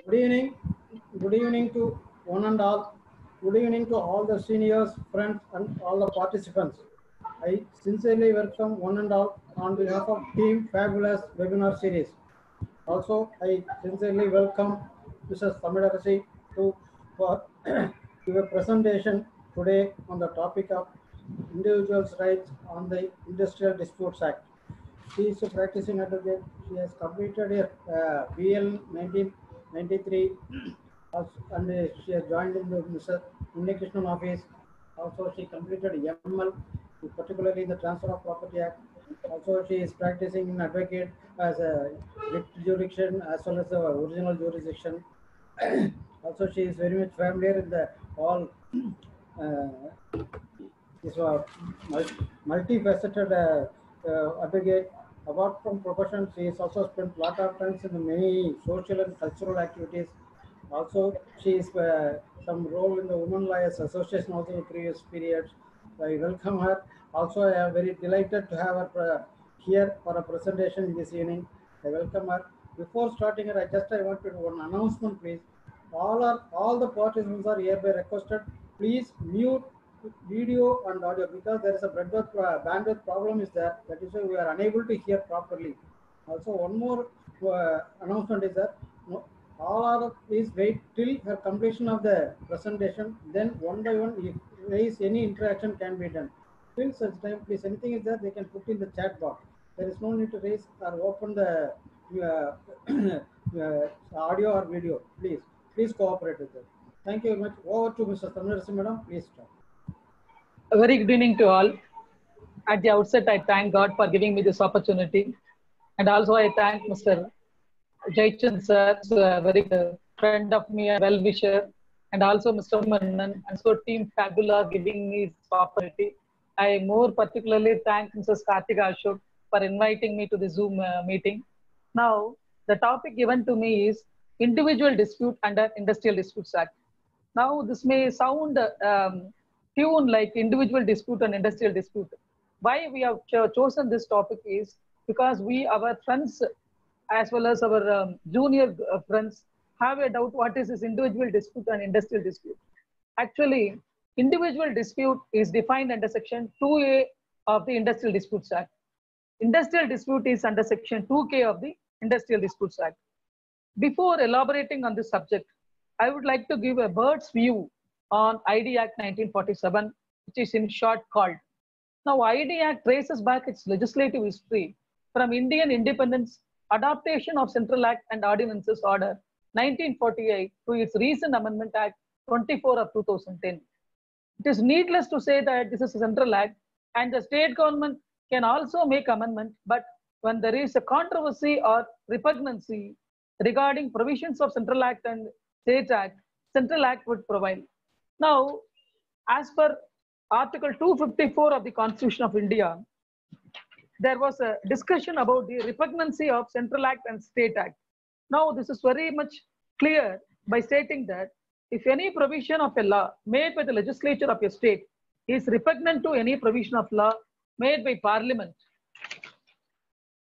Good evening. Good evening to one and all. Good evening to all the seniors, friends, and all the participants. I sincerely welcome one and all on behalf of Team Fabulous webinar series. Also, I sincerely welcome Mrs. Tamidarasi to for give a presentation today on the topic of individuals' rights on the Industrial Disputes Act. She is a practicing advocate. She has completed her BL 1993 and she has joined in the Mr. Unnikrishnan office. Also, she completed ML, particularly in the Transfer of Property Act. Also, she is practicing in advocate as a writ jurisdiction as well as the original jurisdiction. Also, she is very much familiar in the all is a multifaceted advocate. Apart from profession, she has also spent a lot of times in the many social and cultural activities. Also, she is some role in the Women Lawyers Association also in previous periods. I welcome her. Also, I am very delighted to have her here for a presentation this evening. I welcome her. Before starting her, I want to do one announcement, please. All the participants are hereby requested. Please mute video and audio because there is a bandwidth problem is there. That is why we are unable to hear properly. Also, one more announcement is that all are please wait till her completion of the presentation. Then one by one, if raise any interaction can be done. Till such time, please anything is there they can put in the chat box. There is no need to raise or open the audio or video. Please cooperate with it. Thank you very much. Over to Mr. Tamidarasi, madam. Please start. A very good evening to all. At the outset, I thank God for giving me this opportunity. And also I thank Mr. Jaichand sir, a very good friend of me, a well-wisher, and also Mr. Mannan, and so Team Fabula giving me this opportunity. I more particularly thank Mrs. Kartika Ashok for inviting me to the Zoom meeting. Now, the topic given to me is individual dispute under Industrial Disputes Act. Now, this may sound tune like individual dispute and industrial dispute. Why we have chosen this topic is because our friends as well as our junior friends have a doubt what is this individual dispute and industrial dispute. Actually, individual dispute is defined under section 2A of the Industrial Disputes Act. Industrial dispute is under section 2K of the Industrial Disputes Act. Before elaborating on this subject, I would like to give a bird's view on ID Act 1947, which is in short called. Now, ID Act traces back its legislative history from Indian independence, adaptation of Central Act and Ordinances Order 1948 to its recent Amendment Act 24 of 2010. It is needless to say that this is a Central Act and the state government can also make amendment, but when there is a controversy or repugnancy regarding provisions of Central Act and State Act, Central Act would provide. Now, as per Article 254 of the Constitution of India, there was a discussion about the repugnancy of Central Act and State Act. Now, this is very much clear by stating that if any provision of a law made by the legislature of a state is repugnant to any provision of law made by Parliament,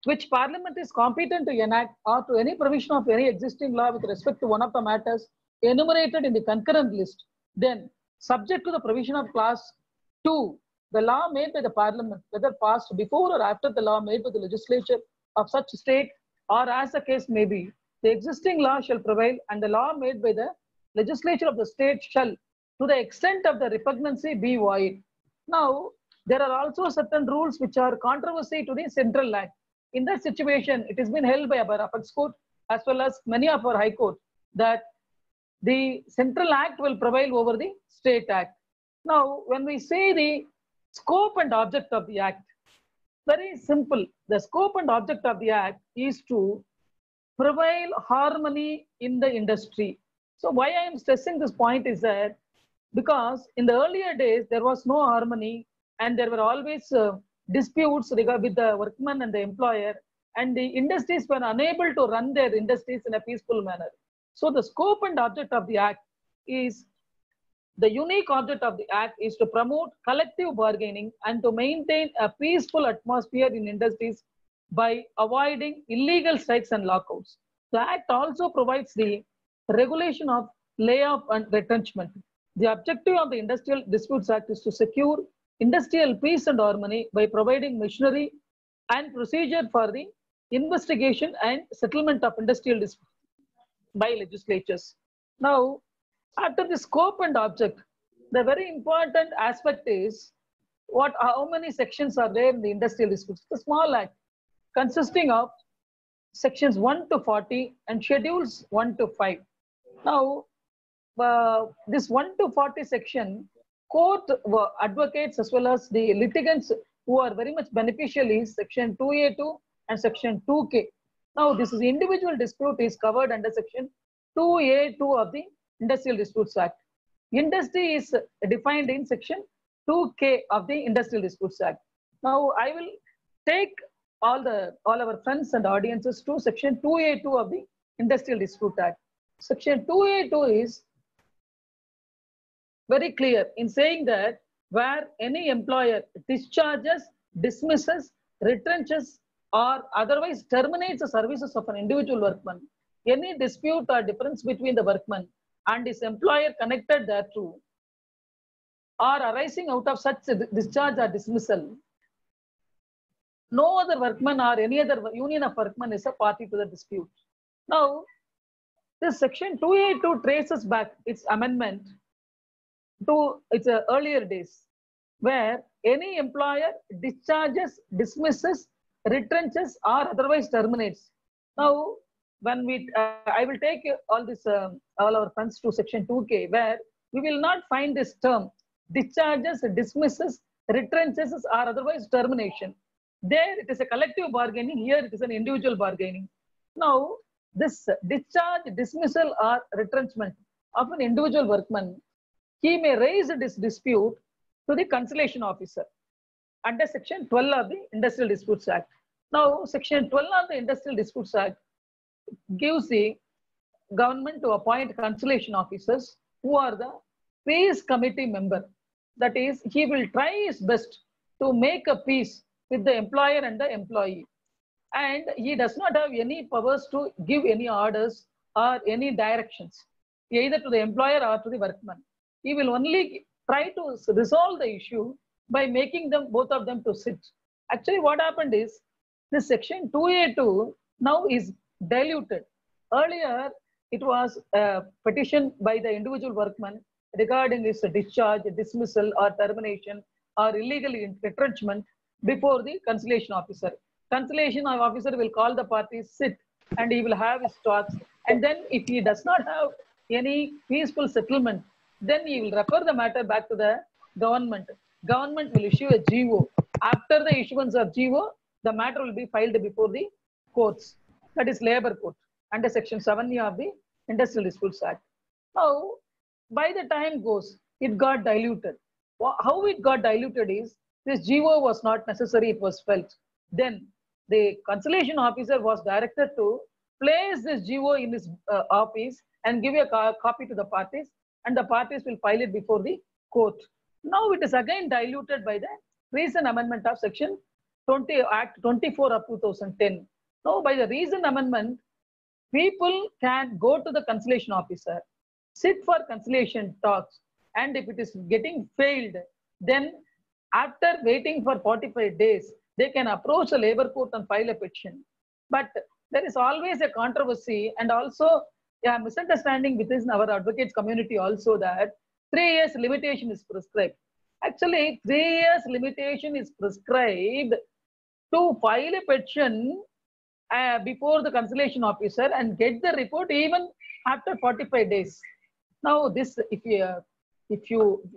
which Parliament is competent to enact, or to any provision of any existing law with respect to one of the matters enumerated in the concurrent list, then subject to the provision of clause 2, the law made by the Parliament, whether passed before or after the law made by the legislature of such state, or as the case may be, the existing law shall prevail and the law made by the legislature of the state shall, to the extent of the repugnancy, be void. Now, there are also certain rules which are controversy to the Central Act. In that situation, it has been held by our Apex Court as well as many of our High Court that the Central Act will prevail over the State Act. Now, when we say the scope and object of the Act, very simple. The scope and object of the Act is to prevail harmony in the industry. So why I am stressing this point is that because in the earlier days, there was no harmony and there were always disputes with the workman and the employer, and the industries were unable to run their industries in a peaceful manner. So the scope and object of the Act is, the unique object of the Act is to promote collective bargaining and to maintain a peaceful atmosphere in industries by avoiding illegal strikes and lockouts. The Act also provides the regulation of layoff and retrenchment. The objective of the Industrial Disputes Act is to secure industrial peace and harmony by providing machinery and procedure for the investigation and settlement of industrial disputes by legislatures. Now, after the scope and object, the very important aspect is how many sections are there in the industrial disputes. The small act consisting of sections 1 to 40 and schedules 1 to 5. Now, this 1 to 40 section, court advocates as well as the litigants who are very much beneficial is section 2A2 and section 2K. Now, this is individual dispute is covered under section 2A2 of the Industrial Disputes Act. Industry is defined in section 2K of the Industrial Disputes Act. Now, I will take all our friends and audiences to section 2A2 of the Industrial Dispute Act. Section 2A2 is very clear in saying that where any employer discharges, dismisses, retrenches, or otherwise terminates the services of an individual workman, any dispute or difference between the workman and his employer connected thereto, or arising out of such discharge or dismissal, no other workman or any other union of workmen is a party to the dispute. Now, this section 2A2 traces back its amendment to its earlier days, where any employer discharges, dismisses, retrenches, or otherwise terminates. Now, when I will take all our friends to section 2K, where we will not find this term discharges, dismisses, retrenches, or otherwise termination. There it is a collective bargaining, here it is an individual bargaining. Now, this discharge, dismissal, or retrenchment of an individual workman, he may raise this dispute to the conciliation officer under section 12 of the Industrial Disputes Act. Now, section 12 of the Industrial Disputes Act gives the government to appoint conciliation officers who are the peace committee member. That is, he will try his best to make a peace with the employer and the employee. And he does not have any powers to give any orders or any directions, either to the employer or to the workman. He will only try to resolve the issue by making them, both of them, to sit. Actually, what happened is, this section 2A2 now is diluted. Earlier, it was a petition by the individual workman regarding his discharge, dismissal, or termination, or illegal retrenchment before the conciliation officer. Conciliation officer will call the parties, sit, and he will have his talks. And then if he does not have any peaceful settlement, then he will refer the matter back to the government. Government will issue a GO. After the issuance of GO, the matter will be filed before the courts, that is labor court, under section 7 of the Industrial Disputes Act. Now, by the time goes, it got diluted. How it got diluted is, this GO was not necessary, it was felt. Then the conciliation officer was directed to place this GO in his office and give a copy to the parties, and the parties will file it before the court. Now it is again diluted by the recent amendment of section 20 Act 24 of 2010. Now, by the recent amendment, people can go to the conciliation officer, sit for conciliation talks, and if it is getting failed, then after waiting for 45 days, they can approach the labor court and file a petition. But there is always a controversy and also a misunderstanding within our advocates community also that 3 years limitation is prescribed. Actually, 3 years limitation is prescribed to file a petition before the conciliation officer and get the report even after 45 days. Now, this,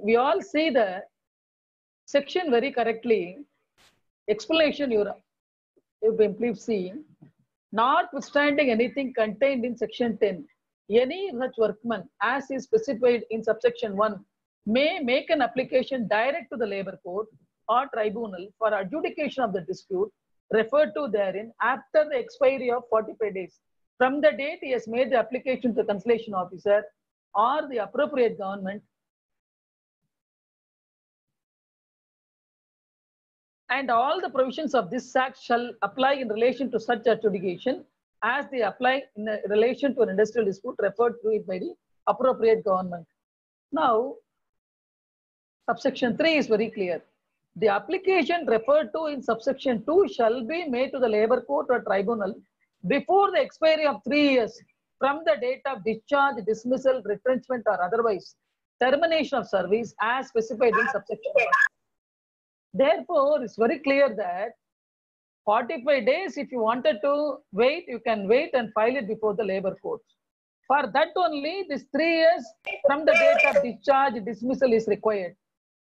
we all see the section very correctly, explanation you please see, notwithstanding anything contained in section 10, any such workman, as is specified in subsection 1, may make an application direct to the labor court or tribunal for adjudication of the dispute referred to therein after the expiry of 45 days from the date he has made the application to the conciliation officer or the appropriate government, and all the provisions of this act shall apply in relation to such adjudication as they apply in relation to an industrial dispute referred to it by the appropriate government. Now, subsection 3 is very clear. The application referred to in subsection 2 shall be made to the labor court or tribunal before the expiry of 3 years from the date of discharge, dismissal, retrenchment, or otherwise termination of service as specified in subsection 1. Therefore, it's very clear that 45 days, if you wanted to wait, you can wait and file it before the labor court. For that only, this 3 years from the date of discharge, dismissal is required.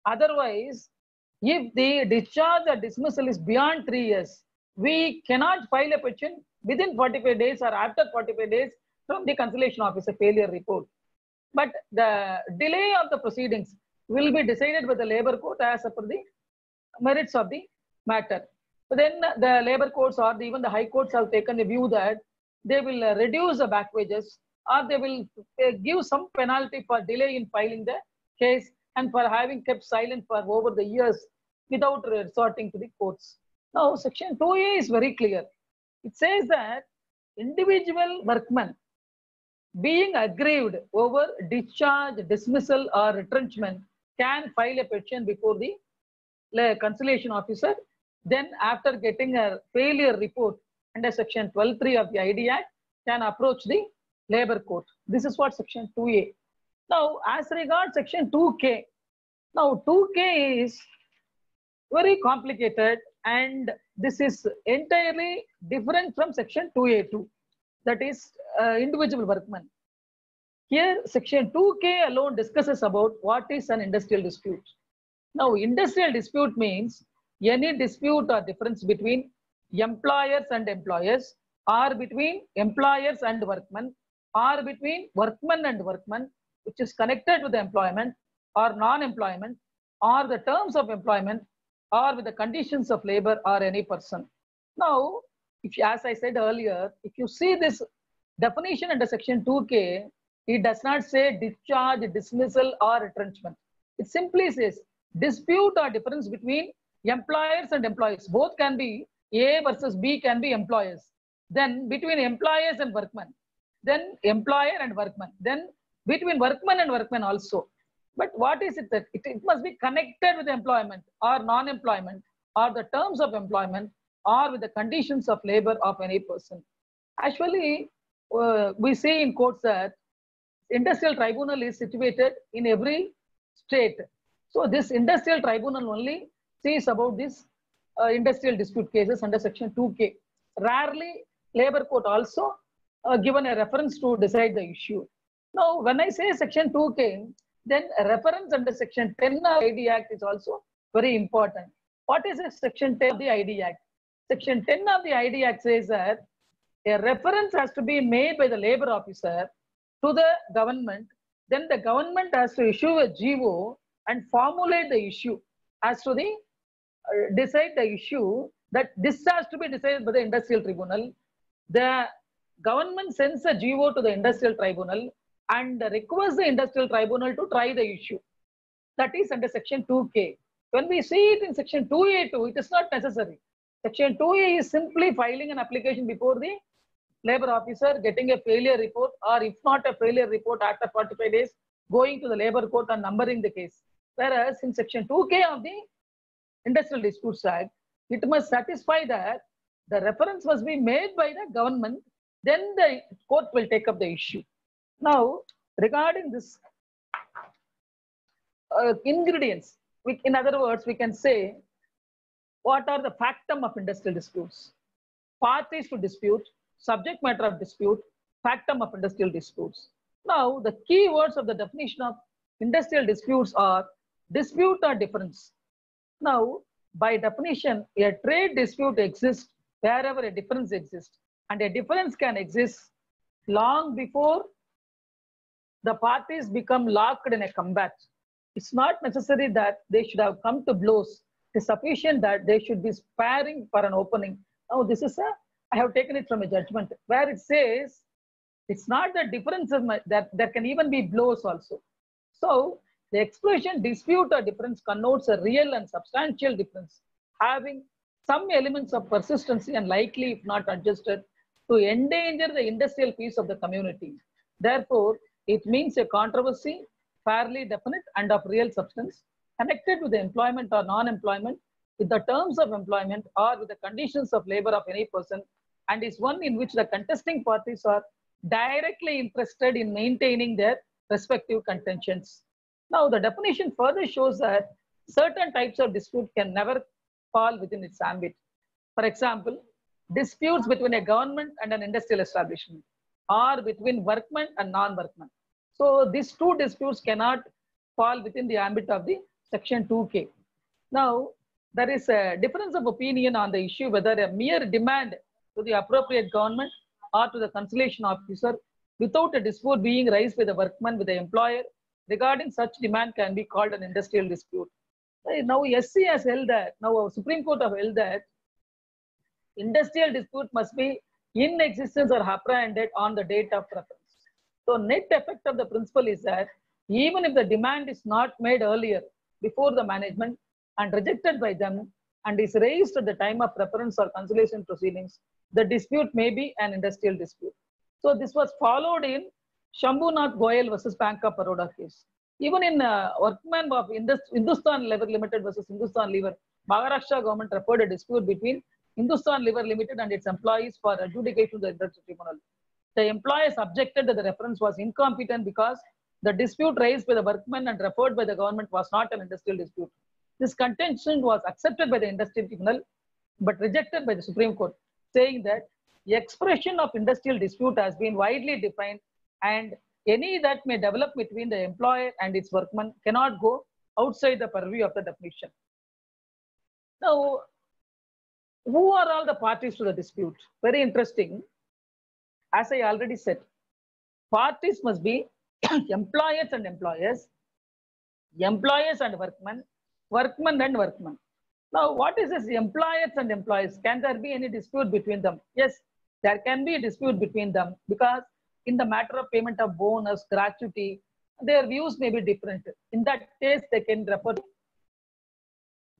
Otherwise, if the discharge or dismissal is beyond 3 years, we cannot file a petition within 45 days or after 45 days from the conciliation officer failure report. But the delay of the proceedings will be decided by the labor court as per the merits of the matter. But then the labor courts or even the high courts have taken a view that they will reduce the back wages, or they will give some penalty for delay in filing the case and for having kept silent for over the years without resorting to the courts. Now, section 2A is very clear. It says that individual workmen being aggrieved over discharge, dismissal, or retrenchment can file a petition before the conciliation officer. Then, after getting a failure report under section 12(3) of the ID Act, can approach the labor court. This is what section 2A. Now, as regards section 2K, now 2K is very complicated, and this is entirely different from section 2A2, that is individual workmen. Here, section 2K alone discusses about what is an industrial dispute. Now, industrial dispute means any dispute or difference between employers and employers, or between employers and workmen, or between workmen and workmen, which is connected with the employment or non-employment, or the terms of employment, or with the conditions of labor or any person. Now, if, as I said earlier, if you see this definition under section 2K, it does not say discharge, dismissal, or retrenchment. It simply says dispute or difference between employers and employees. Both can be, A versus B can be employers. Then between employers and workmen. Then employer and workman. Then between workman and workman also. But what is it that it must be connected with employment or non-employment, or the terms of employment, or with the conditions of labor of any person. Actually, we see in courts that industrial tribunal is situated in every state. So this industrial tribunal only sees about this industrial dispute cases under section 2K. Rarely, labor court also given a reference to decide the issue. Now, when I say section 2K, then a reference under section 10 of the ID Act is also very important. What is section 10 of the ID Act? Section 10 of the ID Act says that a reference has to be made by the labor officer to the government. Then the government has to issue a GO and formulate the issue as to the decide the issue that this has to be decided by the industrial tribunal. The government sends a GO to the industrial tribunal and requests the industrial tribunal to try the issue. That is under section 2K. When we see it in section 2A2, it is not necessary. Section 2A is simply filing an application before the labor officer, getting a failure report, or if not a failure report after 45 days, going to the labor court and numbering the case. Whereas in section 2K of the Industrial Disputes Act, it must satisfy that the reference must be made by the government, then the court will take up the issue. Now, regarding this ingredients, in other words, we can say, what are the factum of industrial disputes? Parties to dispute, subject matter of dispute, factum of industrial disputes. Now, the key words of the definition of industrial disputes are dispute or difference. Now, by definition, a trade dispute exists wherever a difference exists, and a difference can exist long before the parties become locked in a combat. It's not necessary that they should have come to blows. It is sufficient that they should be sparring for an opening. Now, this is I have taken it from a judgment where it says it's not the difference that there can even be blows also. So the expression dispute or difference connotes a real and substantial difference, having some elements of persistency and likely, if not adjusted, to endanger the industrial peace of the community. Therefore, it means a controversy, fairly definite and of real substance, connected with the employment or non-employment, with the terms of employment or with the conditions of labor of any person, and is one in which the contesting parties are directly interested in maintaining their respective contentions. Now, the definition further shows that certain types of dispute can never fall within its ambit. For example, disputes between a government and an industrial establishment, or between workmen and non-workmen. So these two disputes cannot fall within the ambit of the section 2K. Now, there is a difference of opinion on the issue whether a mere demand to the appropriate government or to the conciliation officer without a dispute being raised by the workman with the employer regarding such demand can be called an industrial dispute. Now, SC has held that, now our Supreme Court have held that industrial dispute must be in existence or apprehended on the date of preference. So net effect of the principle is that even if the demand is not made earlier before the management and rejected by them and is raised at the time of preference or conciliation proceedings, the dispute may be an industrial dispute. So this was followed in Shambhunath Goyal versus Bank of Baroda case. Even in workman of Hindustan Lever Limited versus Hindustan Lever, Maharashtra government referred a dispute between Hindustan Lever Limited and its employees for adjudication to the industrial tribunal. The employers objected that the reference was incompetent because the dispute raised by the workmen and referred by the government was not an industrial dispute. This contention was accepted by the industrial tribunal but rejected by the Supreme Court, saying that the expression of industrial dispute has been widely defined and any that may develop between the employer and its workman cannot go outside the purview of the definition. Now, who are all the parties to the dispute? Very interesting. As I already said, parties must be employers and employers, employers and workmen, workmen and workmen. Now, what is this employers and employees? Can there be any dispute between them? Yes, there can be a dispute between them because in the matter of payment of bonus, gratuity, their views may be different. In that case, they can refer to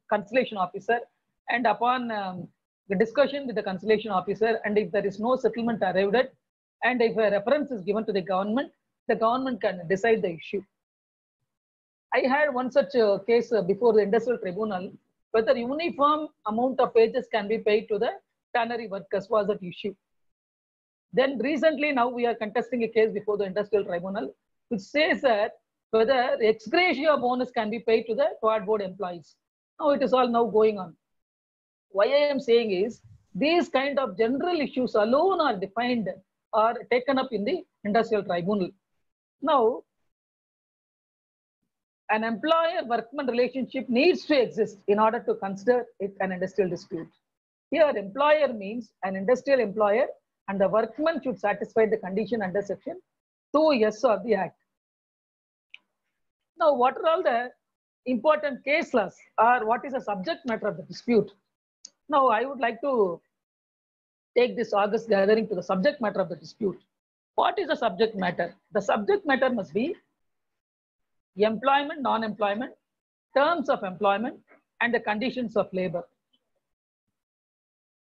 conciliation officer, and upon the discussion with the conciliation officer, and if there is no settlement arrived at, and if a reference is given to the government can decide the issue. I had one such case before the industrial tribunal, whether uniform amount of wages can be paid to the tannery workers was at issue. Then recently now we are contesting a case before the industrial tribunal, which says that whether ex gratia bonus can be paid to the quad board employees. Now it is all now going on. Why I am saying is these kind of general issues alone are defined or taken up in the industrial tribunal. Now, an employer-workman relationship needs to exist in order to consider it an industrial dispute. Here, employer means an industrial employer and the workman should satisfy the condition under section 2(s) of the Act. Now, what are all the important case laws or what is the subject matter of the dispute? Now, I would like to take this August gathering to the subject matter of the dispute. What is the subject matter? The subject matter must be employment, non-employment, terms of employment, and the conditions of labor.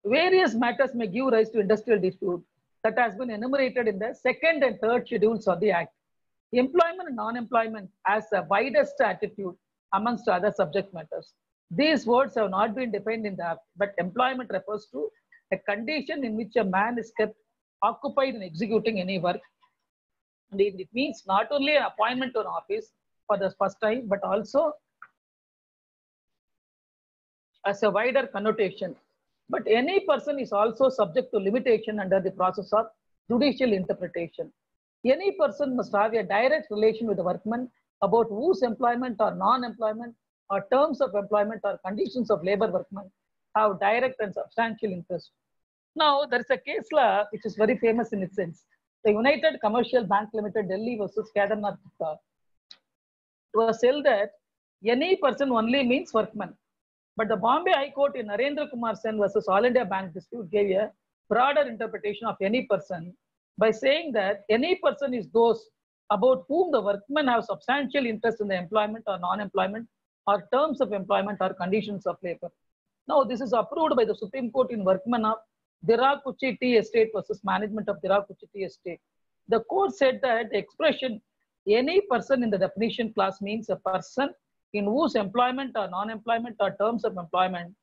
Various matters may give rise to industrial dispute that has been enumerated in the 2nd and 3rd schedules of the Act. Employment and non-employment as the widest attitude amongst other subject matters. These words have not been defined in the Act, but employment refers to a condition in which a man is kept occupied in executing any work. And it means not only an appointment to an office for the first time, but also as a wider connotation. But any person is also subject to limitation under the process of judicial interpretation. Any person must have a direct relation with the workman about whose employment or non-employment or terms of employment or conditions of labor workmen have direct and substantial interest. Now, there is a case law which is very famous in its sense. The United Commercial Bank Limited, Delhi versus Kedarnath. It was held that any person only means workman. But the Bombay High Court in Narendra Kumar Sen versus All India Bank dispute gave a broader interpretation of any person by saying that any person is those about whom the workmen have substantial interest in the employment or non-employment or terms of employment or conditions of labor. Now, this is approved by the Supreme Court in Workman of Dirakuchi Tea Estate versus management of Dirakuchi Tea Estate. The court said that the expression any person in the definition class means a person in whose employment or non-employment or terms of employment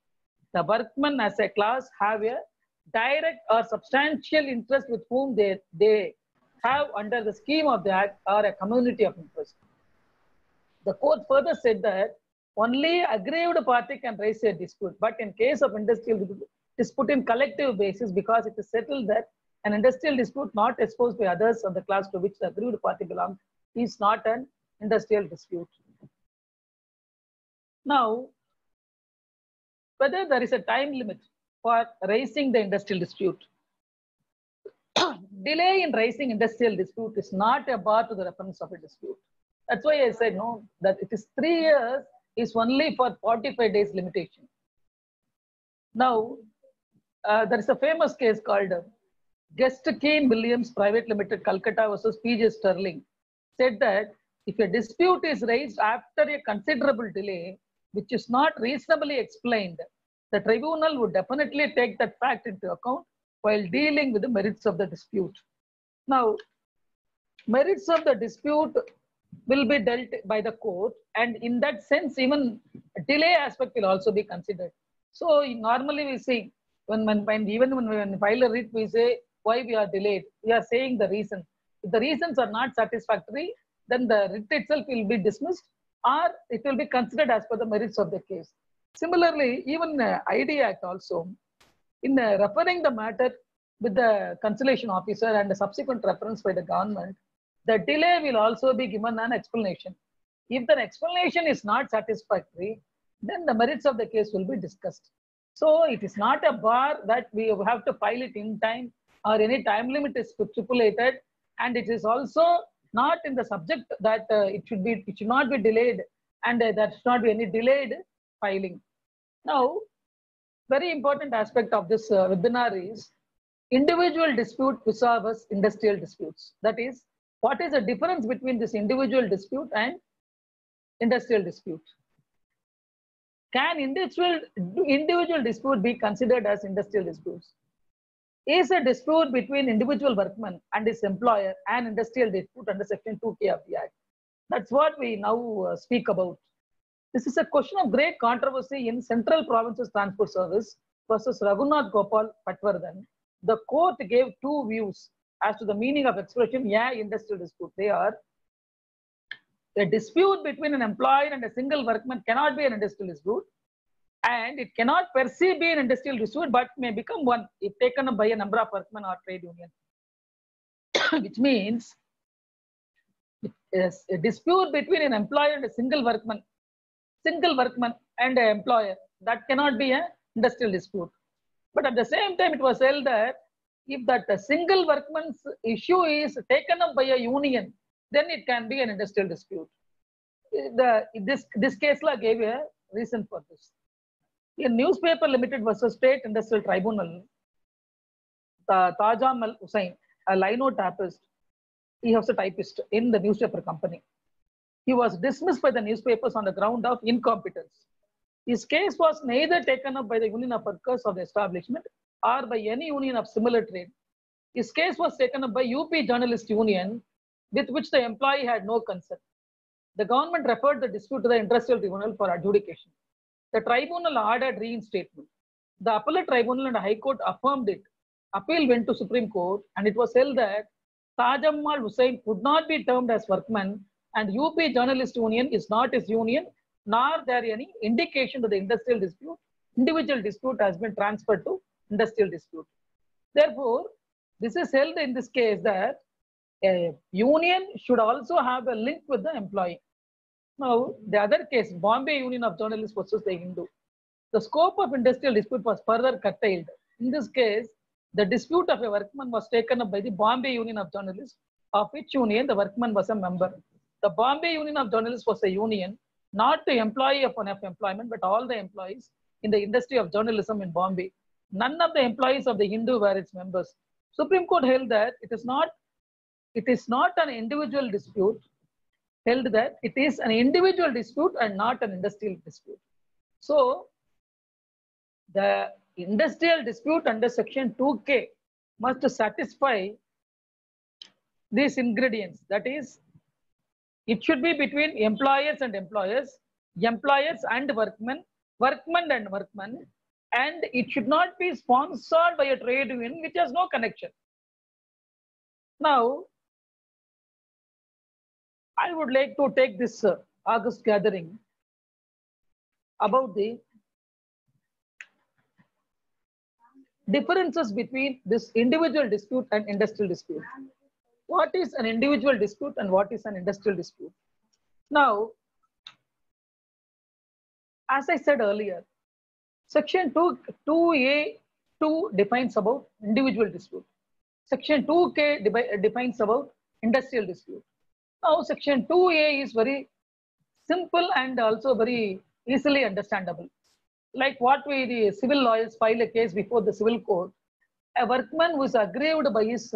the workmen as a class have a direct or substantial interest with whom they have under the scheme of the act or a community of interest. The court further said that only aggrieved party can raise a dispute, but in case of industrial dispute in collective basis, because it is settled that an industrial dispute not exposed by others of the class to which the aggrieved party belongs is not an industrial dispute. Now, whether there is a time limit for raising the industrial dispute. Delay in raising industrial dispute is not a bar to the reference of a dispute. That's why I said no, that it is 3 years is only for 45 days limitation. Now, there is a famous case called Guest Kane Williams Private Limited, Calcutta versus PJ Sterling, said that if a dispute is raised after a considerable delay, which is not reasonably explained, the tribunal would definitely take that fact into account while dealing with the merits of the dispute. Now, merits of the dispute will be dealt by the court, and in that sense, even delay aspect will also be considered. So normally we see when we file a writ, we say why we are delayed. We are saying the reason. If the reasons are not satisfactory, then the writ itself will be dismissed, or it will be considered as per the merits of the case. Similarly, even ID Act also, in referring the matter with the conciliation officer and the subsequent reference by the government, the delay will also be given an explanation. If the explanation is not satisfactory, then the merits of the case will be discussed. So it is not a bar that we have to file it in time or any time limit is stipulated, and it is also not in the subject that it should not be delayed, and there should not be any delayed filing. Now, very important aspect of this webinar is individual dispute versus industrial disputes. That is, what is the difference between this individual dispute and industrial dispute? Can individual dispute be considered as industrial disputes? Is a dispute between individual workman and his employer an industrial dispute under Section 2K of the Act? That's what we now speak about. This is a question of great controversy in Central Provinces Transport Service versus Raghunath Gopal Patwardhan. The court gave two views as to the meaning of expression, yeah, industrial dispute. They are, a dispute between an employee and a single workman cannot be an industrial dispute, and it cannot per se be an industrial dispute, but may become one if taken up by a number of workmen or trade union. Which means, a dispute between an employer and a single workman and an employer, that cannot be an industrial dispute. But at the same time, it was held that if that a single workman's issue is taken up by a union, then it can be an industrial dispute. This case law gave a reason for this. In Newspaper Limited versus State Industrial Tribunal, Tajamal Hussain, a lino typist, he was a typist in the newspaper company. He was dismissed by the newspapers on the ground of incompetence. His case was neither taken up by the Union of Workers of the establishment or by any union of similar trade. His case was taken up by UP Journalist Union, with which the employee had no concern. The government referred the dispute to the Industrial Tribunal for adjudication. The tribunal ordered reinstatement. The appellate tribunal and the High Court affirmed it. Appeal went to Supreme Court, and it was held that Tajamal Hussain could not be termed as workman, and UP Journalist Union is not his union, nor there any indication that the industrial dispute, individual dispute has been transferred to industrial dispute. Therefore, this is held in this case that a union should also have a link with the employee. Now, the other case, Bombay Union of Journalists versus the Hindu. The scope of industrial dispute was further curtailed. In this case, the dispute of a workman was taken up by the Bombay Union of Journalists, of which union the workman was a member. The Bombay Union of Journalists was a union, not the employee of an employment, but all the employees in the industry of journalism in Bombay. None of the employees of the Hindu were its members. Supreme Court held that it is not an individual dispute, held that it is an individual dispute and not an industrial dispute. So, the industrial dispute under section 2K must satisfy these ingredients. That is, it should be between employers and employers, employers and workmen, workmen and workmen, and it should not be sponsored by a trade union which has no connection. Now, I would like to take this August gathering about the differences between this individual dispute and industrial dispute. What is an individual dispute and what is an industrial dispute? Now, as I said earlier, section 2A2 defines about individual dispute. Section 2K defines about industrial dispute. Now, section 2A is very simple and also very easily understandable. Like what the civil lawyers file a case before the civil court, a workman who is aggrieved by his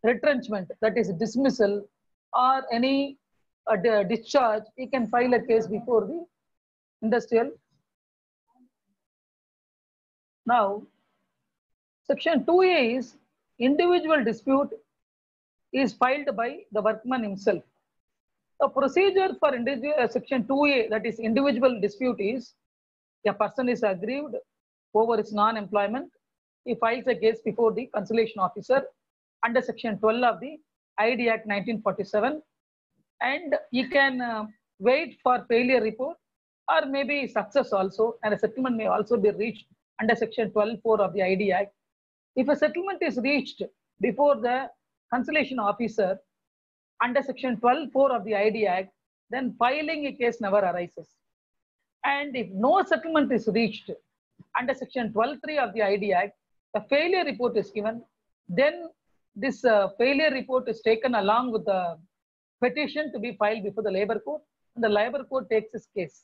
retrenchment, that is dismissal or any discharge, he can file a case before the industrial. Now, section 2A is individual dispute is filed by the workman himself. The procedure for section 2A, that is individual dispute, is a person is aggrieved over his non-employment. He files a case before the conciliation officer under section 12 of the ID Act 1947, and he can wait for failure report or maybe success also, and a settlement may also be reached under section 12(4) of the ID Act. If a settlement is reached before the conciliation officer under section 12(4) of the ID Act, then filing a case never arises. And if no settlement is reached under section 12(3) of the ID Act, a failure report is given, then this failure report is taken along with the petition to be filed before the labor court, and the labor court takes this case.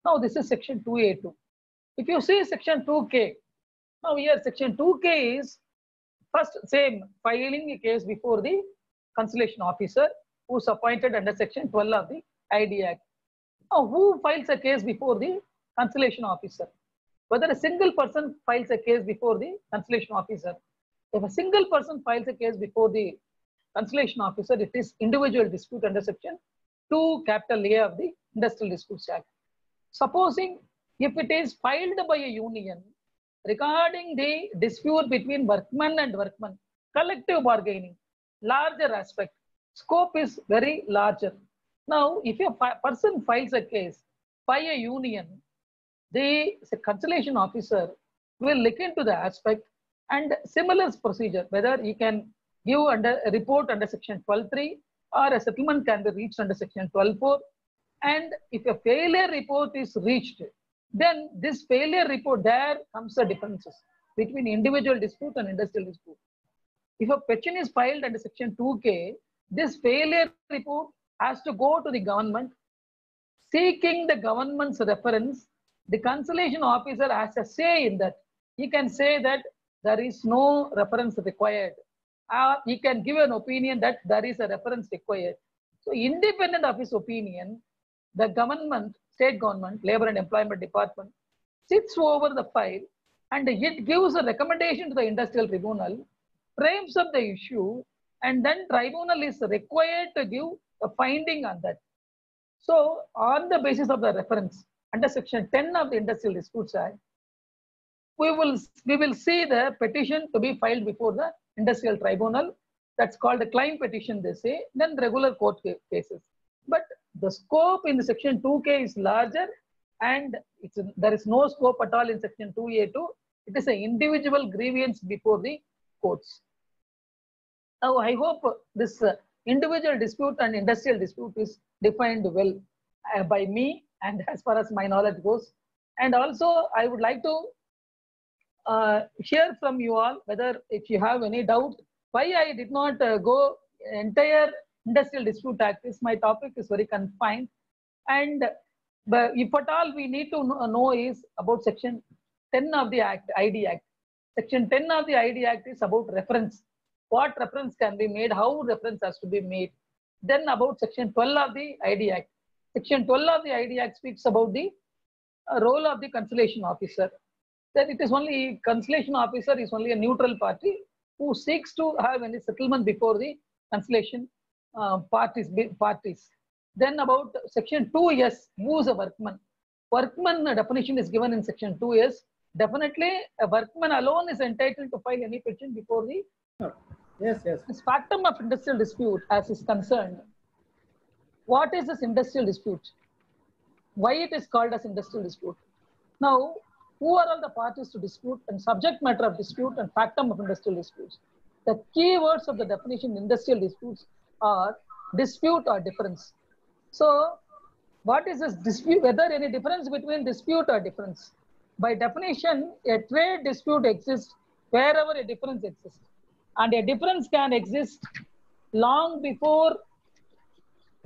Now, this is section 2A2. If you see section 2K, now here section 2K is first same, filing a case before the conciliation officer who is appointed under section 12 of the ID Act. Now, who files a case before the conciliation officer? Whether a single person files a case before the conciliation officer. If a single person files a case before the conciliation officer, it is individual dispute under section 2(A) of the Industrial Disputes Act. Supposing if it is filed by a union regarding the dispute between workman and workman, collective bargaining, larger aspect, scope is very larger. Now, if a person files a case by a union, the conciliation officer will look into the aspect and similar procedure, whether he can give under a report under section 12(3) or a settlement can be reached under section 12(4). And if a failure report is reached, then this failure report, there comes the differences between individual dispute and industrial dispute. If a petition is filed under section 2K, this failure report has to go to the government. Seeking the government's reference, the conciliation officer has a say in that. He can say that there is no reference required. He can give an opinion that there is a reference required. So independent of his opinion, the government, state government, labor and employment department sits over the file and it gives a recommendation to the industrial tribunal, frames up the issue, and then tribunal is required to give a finding on that. So on the basis of the reference under section 10 of the Industrial Disputes Act, we will see the petition to be filed before the industrial tribunal. That's called a claim petition, they say, then regular court cases. But the scope in the section 2K is larger, and there is no scope at all in section 2A2. It is an individual grievance before the courts. Now, I hope this individual dispute and industrial dispute is defined well by me and as far as my knowledge goes. And also, I would like to hear from you all whether if you have any doubt why I did not go entire Industrial Dispute Act. Is my topic is very confined, and if at all we need to know is about section 10 of the Act, ID Act. Section 10 of the ID Act is about reference. What reference can be made, how reference has to be made. Then about section 12 of the ID Act. Section 12 of the ID Act speaks about the role of the conciliation officer. that it is only conciliation officer is only a neutral party who seeks to have any settlement before the conciliation parties. Then about section 2s, who is a workman? Workman definition is given in section 2s. Definitely, a workman alone is entitled to file any petition before the. Yes, yes. This factum of industrial dispute, as is concerned, what is this industrial dispute? Why it is called as industrial dispute? Now, who are all the parties to dispute and subject matter of dispute and factum of industrial disputes? The key words of the definition industrial disputes are dispute or difference. So, what is this dispute? Whether any difference between dispute or difference? By definition, a trade dispute exists wherever a difference exists. And a difference can exist long before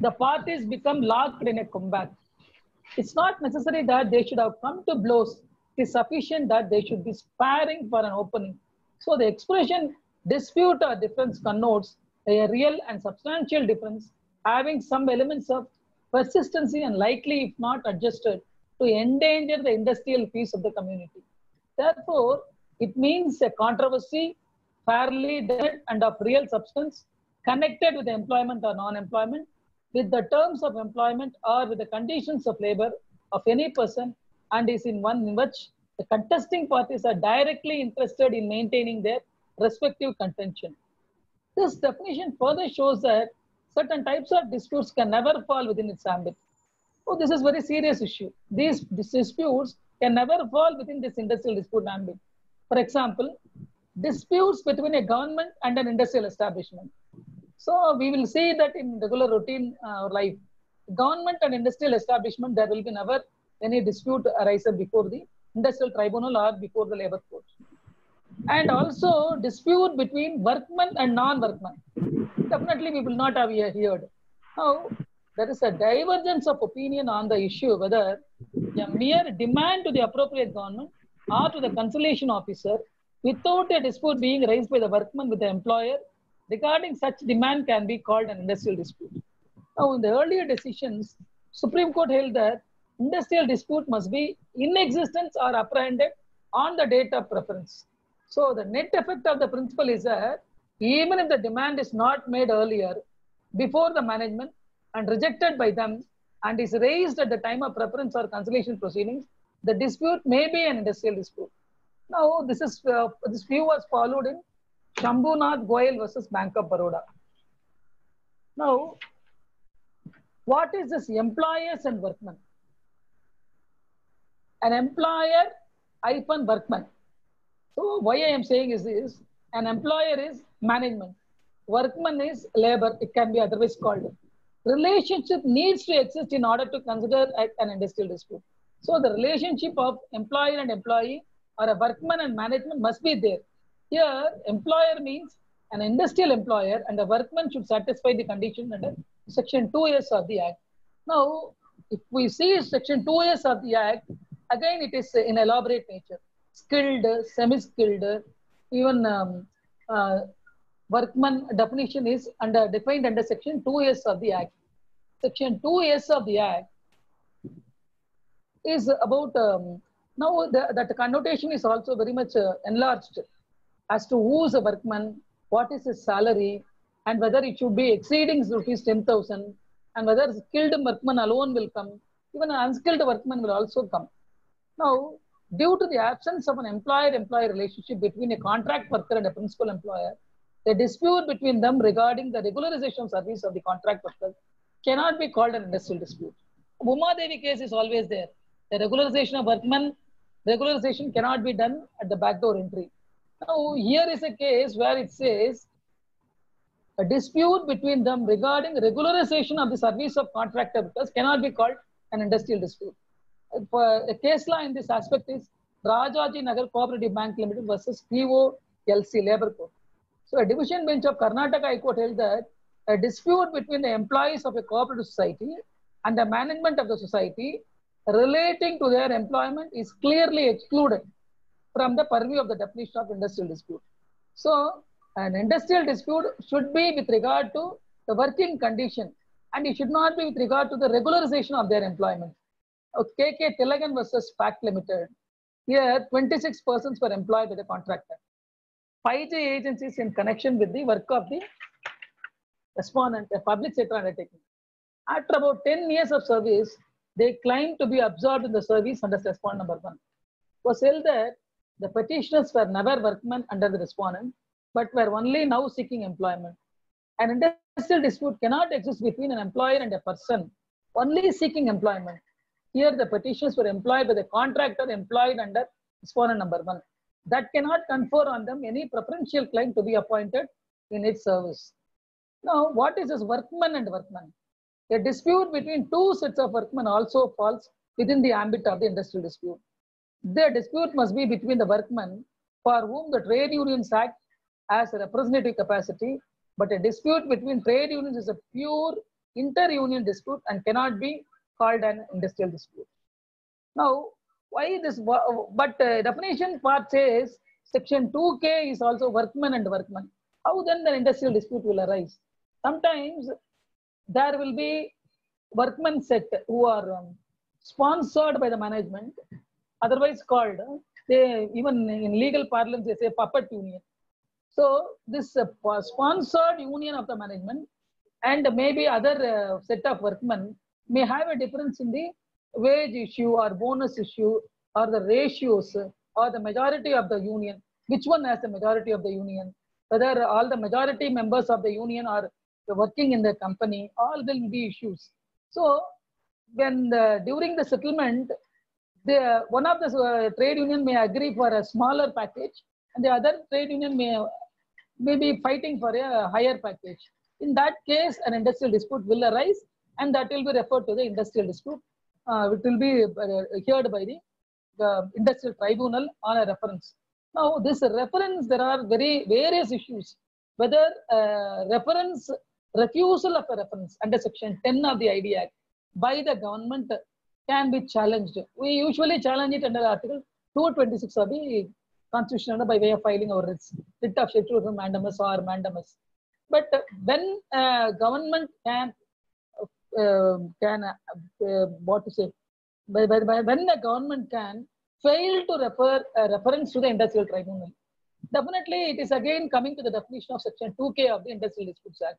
the parties become locked in a combat. It's not necessary that they should have come to blows. It is sufficient that they should be sparring for an opening. So the expression dispute or difference connotes a real and substantial difference having some elements of persistency and likely, if not adjusted, to endanger the industrial peace of the community. Therefore, it means a controversy fairly definite and of real substance connected with employment or non-employment, with the terms of employment or with the conditions of labor of any person, and is in one in which the contesting parties are directly interested in maintaining their respective contention. This definition further shows that certain types of disputes can never fall within its ambit. Oh, this is a very serious issue. These disputes can never fall within this industrial dispute ambit. For example, disputes between a government and an industrial establishment. So we will see that in regular routine life, government and industrial establishment, there will be never any dispute arise before the industrial tribunal or before the labor court. And also dispute between workmen and non-workmen. Definitely we will not have heard. Now, there is a divergence of opinion on the issue whether a mere demand to the appropriate government or to the conciliation officer without a dispute being raised by the workman with the employer regarding such demand can be called an industrial dispute. Now, in the earlier decisions, Supreme Court held that industrial dispute must be in existence or apprehended on the date of preference. So, the net effect of the principle is that even if the demand is not made earlier, before the management and rejected by them and is raised at the time of preference or conciliation proceedings, the dispute may be an industrial dispute. Now, this view was followed in Shambhunath Goyal versus Bank of Baroda. Now, what is this employers and workmen? An employer hyphen workman. So, why I am saying is this, an employer is management, workman is labor, it can be otherwise called. Relationship needs to exist in order to consider an industrial dispute. So, the relationship of employer and employee or a workman and management must be there. Here, employer means an industrial employer and the workman should satisfy the condition under section 2s of the Act. Now, if we see section 2s of the Act, again it is in elaborate nature. Skilled, semi-skilled, even workman definition is defined under section 2s of the Act. Section 2s of the Act is about, now that connotation is also very much enlarged as to who is a workman, what is his salary, and whether it should be exceeding rupees 10,000, and whether skilled workman alone will come, even an unskilled workman will also come. Now, due to the absence of an employer-employee relationship between a contract worker and a principal employer, the dispute between them regarding the regularization of service of the contract worker cannot be called an industrial dispute. Uma Devi case is always there. The regularization of workmen, regularization cannot be done at the backdoor entry. Now, here is a case where it says a dispute between them regarding regularization of the service of contractor workers cannot be called an industrial dispute. A case law in this aspect is Rajaji Nagar Cooperative Bank Limited versus POLC Labour Court. So, a division bench of Karnataka High Court held that a dispute between the employees of a cooperative society and the management of the society relating to their employment is clearly excluded from the purview of the definition of industrial dispute. So, an industrial dispute should be with regard to the working condition and it should not be with regard to the regularization of their employment. KK Tilagan versus Pact Limited. Here, 26 persons were employed by the contractor. 5G agencies in connection with the work of the respondent, a public sector undertaking. After about 10 years of service, they claimed to be absorbed in the service under respondent number 1. It was held that the petitioners were never workmen under the respondent, but were only now seeking employment. An industrial dispute cannot exist between an employer and a person only seeking employment. Here, the petitioners were employed by the contractor employed under respondent number 1. That cannot confer on them any preferential claim to be appointed in its service. Now, what is this workman and workman? A dispute between two sets of workmen also falls within the ambit of the industrial dispute. The dispute must be between the workmen for whom the Trade Unions Act has a representative capacity, but a dispute between trade unions is a pure inter-union dispute and cannot be called an industrial dispute. Now, why this? But definition part says section 2K is also workman and workman. How then the industrial dispute will arise? Sometimes there will be workmen set who are sponsored by the management, otherwise called, they even in legal parlance they say puppet union. So this sponsored union of the management and maybe other set of workmen may have a difference in the wage issue or bonus issue or the ratios or the majority of the union, which one has the majority of the union, whether all the majority members of the union are working in the company, all will be issues. So when during the settlement, one of the trade union may agree for a smaller package and the other trade union may be fighting for a higher package. In that case, an industrial dispute will arise and that will be referred to the industrial dispute. It will be heard by the industrial tribunal on a reference. Now, this reference, there are various issues. Whether refusal of a reference under section 10 of the ID Act by the government can be challenged. We usually challenge it under Article 226 of the Constitution by way of filing our writ of certiorari mandamus or mandamus. But when government can what to say, when the government can fail to refer a reference to the industrial tribunal, definitely it is again coming to the definition of section 2K of the Industrial Disputes Act.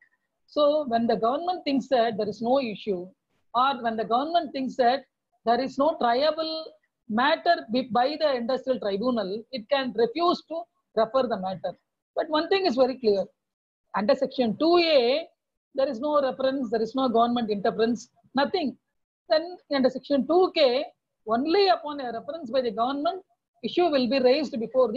So when the government thinks that there is no issue, or when the government thinks that there is no triable matter by the industrial tribunal, it can refuse to refer the matter. But one thing is very clear. Under section 2A, there is no reference, there is no government interference, nothing. Then under section 2K, only upon a reference by the government, issue will be raised before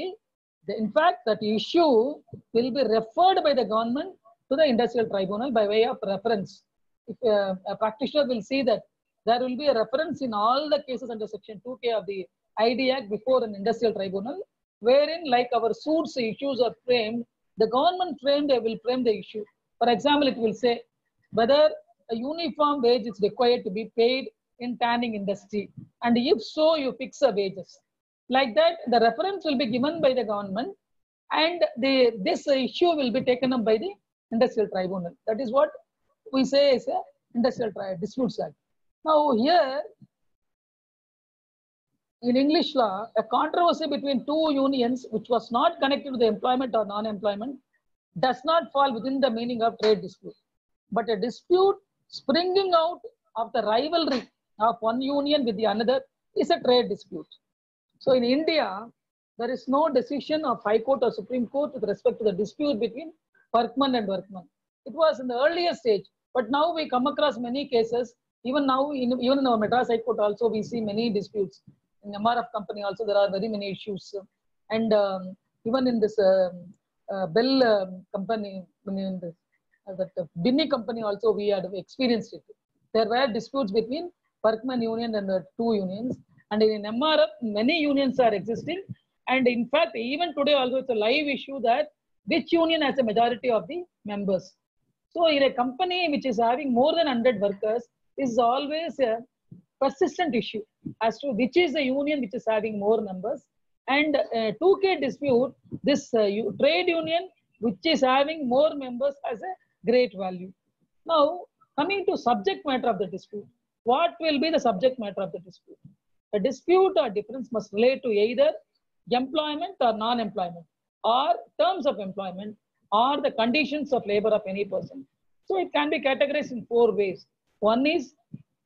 in fact, that issue will be referred by the government to the industrial tribunal by way of reference. If a practitioner will see that there will be a reference in all the cases under section 2K of the ID Act before an industrial tribunal, wherein like our suits issues are framed, the government they will frame the issue. For example, it will say whether a uniform wage is required to be paid in tanning industry, and if so, you fix the wages. Like that, the reference will be given by the government, and this issue will be taken up by the industrial tribunal. That is what we say is a Industrial Disputes Act. Now here, in English law, a controversy between two unions which was not connected to the employment or non-employment does not fall within the meaning of trade dispute. But a dispute springing out of the rivalry of one union with the another is a trade dispute. So in India, there is no decision of High Court or Supreme Court with respect to the dispute between workman and workman. It was in the earlier stage, but now we come across many cases. Even now, even in our Madras High Court also, we see many disputes. In MRF company also, there are very many issues. And even in this Bell company, that Binny company also, we had experienced it. There were disputes between workman union and the two unions. And in MRF, many unions are existing. And in fact, even today also, it's a live issue that which union has a majority of the members. So in a company which is having more than 100 workers, is always a persistent issue as to which is the union which is having more members. And 2K dispute, this trade union which is having more members has a great value. Now, coming to subject matter of the dispute, what will be the subject matter of the dispute? a dispute or difference must relate to either employment or non-employment, or terms of employment, or the conditions of labor of any person. So it can be categorized in 4 ways. One is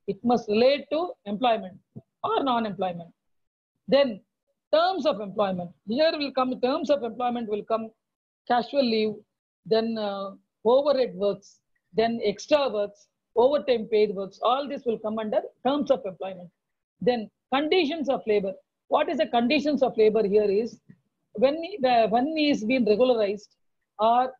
it must relate to employment or non-employment. Then terms of employment. Here will come terms of employment will come casual leave, then overhead works, then extra works, overtime paid works. All this will come under terms of employment. Then conditions of labor. What is the conditions of labor here is when he is being regularized or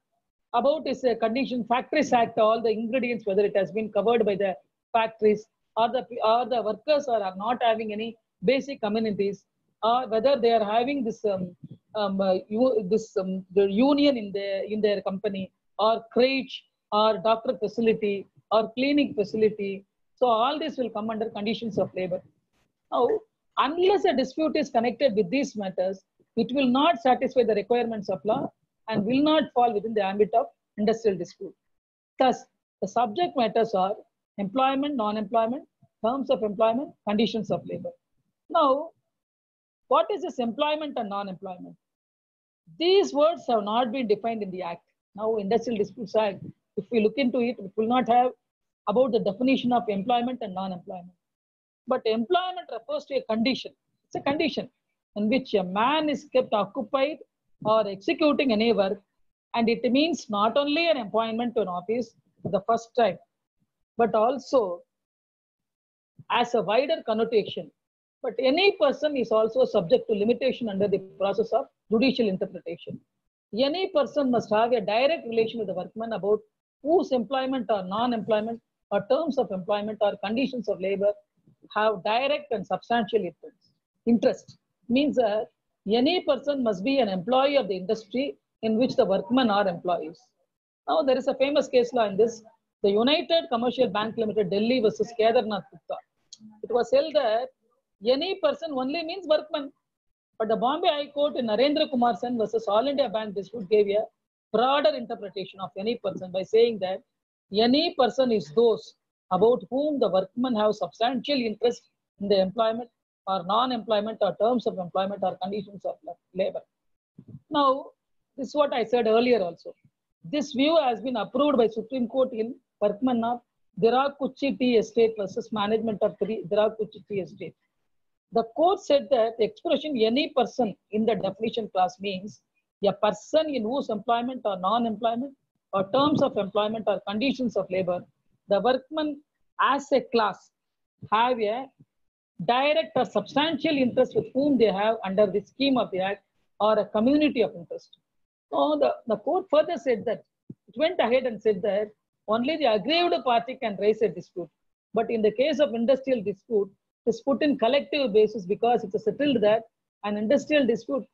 about his condition, Factories Act, all the ingredients, whether it has been covered by the factories or the workers are not having any basic amenities, or whether they are having this the union in their company, or crèche, or doctor facility, or clinic facility. So all this will come under conditions of labor. Now, unless a dispute is connected with these matters, it will not satisfy the requirements of law and will not fall within the ambit of industrial dispute. Thus, the subject matters are employment, non-employment, terms of employment, conditions of labor. Now, what is this employment and non-employment? These words have not been defined in the Act. Now, Industrial Disputes Act, if we look into it, it will not have about the definition of employment and non-employment. But employment refers to a condition. It's a condition in which a man is kept occupied or executing any work, and it means not only an appointment to an office for the first time, but also as a wider connotation. But any person is also subject to limitation under the process of judicial interpretation. Any person must have a direct relation with the workman about whose employment or non-employment or terms of employment or conditions of labor have direct and substantial interest. Means that any person must be an employee of the industry in which the workmen are employees. Now, there is a famous case law in this, the United Commercial Bank Limited, Delhi versus Kedarnath Gupta. It was held that any person only means workman. But the Bombay High Court in Narendra Kumar Sen versus All India Bank dispute gave a broader interpretation of any person by saying that any person is those about whom the workmen have substantial interest in the employment or non-employment or terms of employment or conditions of labor. Now, this is what I said earlier also. This view has been approved by Supreme Court in Workmen of Dirakuchi Tea Estate versus Management of Dirakuchi Tea Estate. The court said that the expression any person in the definition clause means a person in whose employment or non-employment or terms of employment or conditions of labor, the workmen as a class have a direct or substantial interest with whom they have under the scheme of the Act or a community of interest. So the court further said that, it went ahead and said that only the aggrieved party can raise a dispute. But in the case of industrial dispute, it is put in collective basis because it is settled that an industrial dispute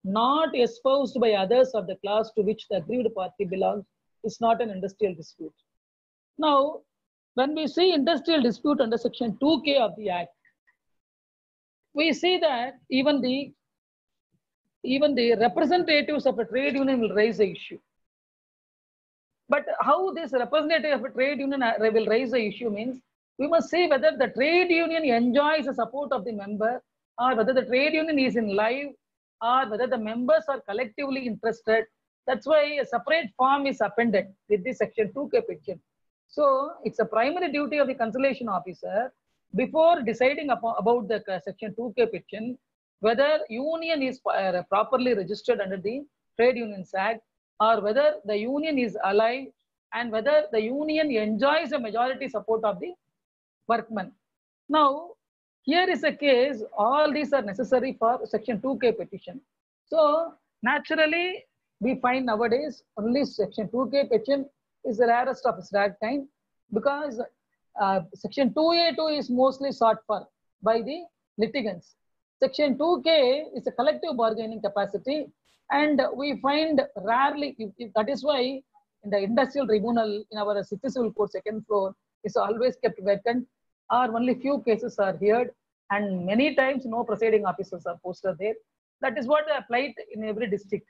not espoused by others of the class to which the aggrieved party belongs is not an industrial dispute. Now, when we see industrial dispute under section 2K of the Act, we see that even the representatives of a trade union will raise the issue. But how this representative of a trade union will raise the issue means, we must see whether the trade union enjoys the support of the member, or whether the trade union is in live, or whether the members are collectively interested. That's why a separate form is appended with the section 2K petition. So it's a primary duty of the conciliation officer before deciding about the section 2K petition, whether union is properly registered under the Trade Unions Act, or whether the union is alive, and whether the union enjoys a majority support of the workmen. Now, here is a case, all these are necessary for section 2K petition. So naturally, we find nowadays only section 2K petition is the rarest of its rare kind, because section 2A2 is mostly sought for by the litigants. Section 2K is a collective bargaining capacity, and we find rarely, that is why in the industrial tribunal in our city civil court second floor is always kept vacant, or only few cases are heard, and many times no presiding officers are posted there. That is what applied in every district.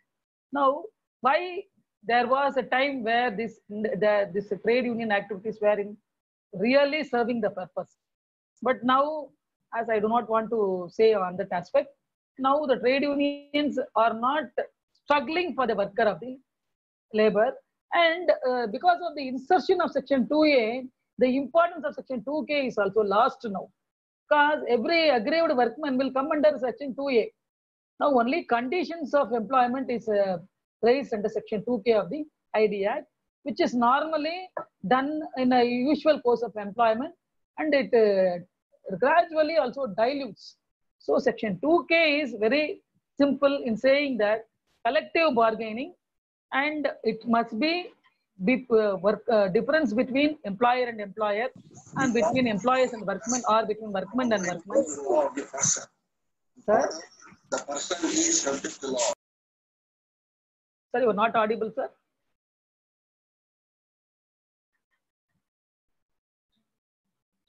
Now, why there was a time where this trade union activities were in really serving the purpose, but now as I do not want to say on that aspect. Now the trade unions are not struggling for the worker of the labor, and because of the insertion of section 2A, the importance of section 2K is also lost now, because every aggrieved workman will come under section 2A. Now only conditions of employment is raised under section 2K of the ID Act, which is normally done in a usual course of employment, and it gradually also dilutes. So section 2K is very simple in saying that collective bargaining, and it must be difference between employer and employer, and between employers and workmen, or between workmen and workmen. Sir? The person is subject to law. Sir, you are not audible, sir.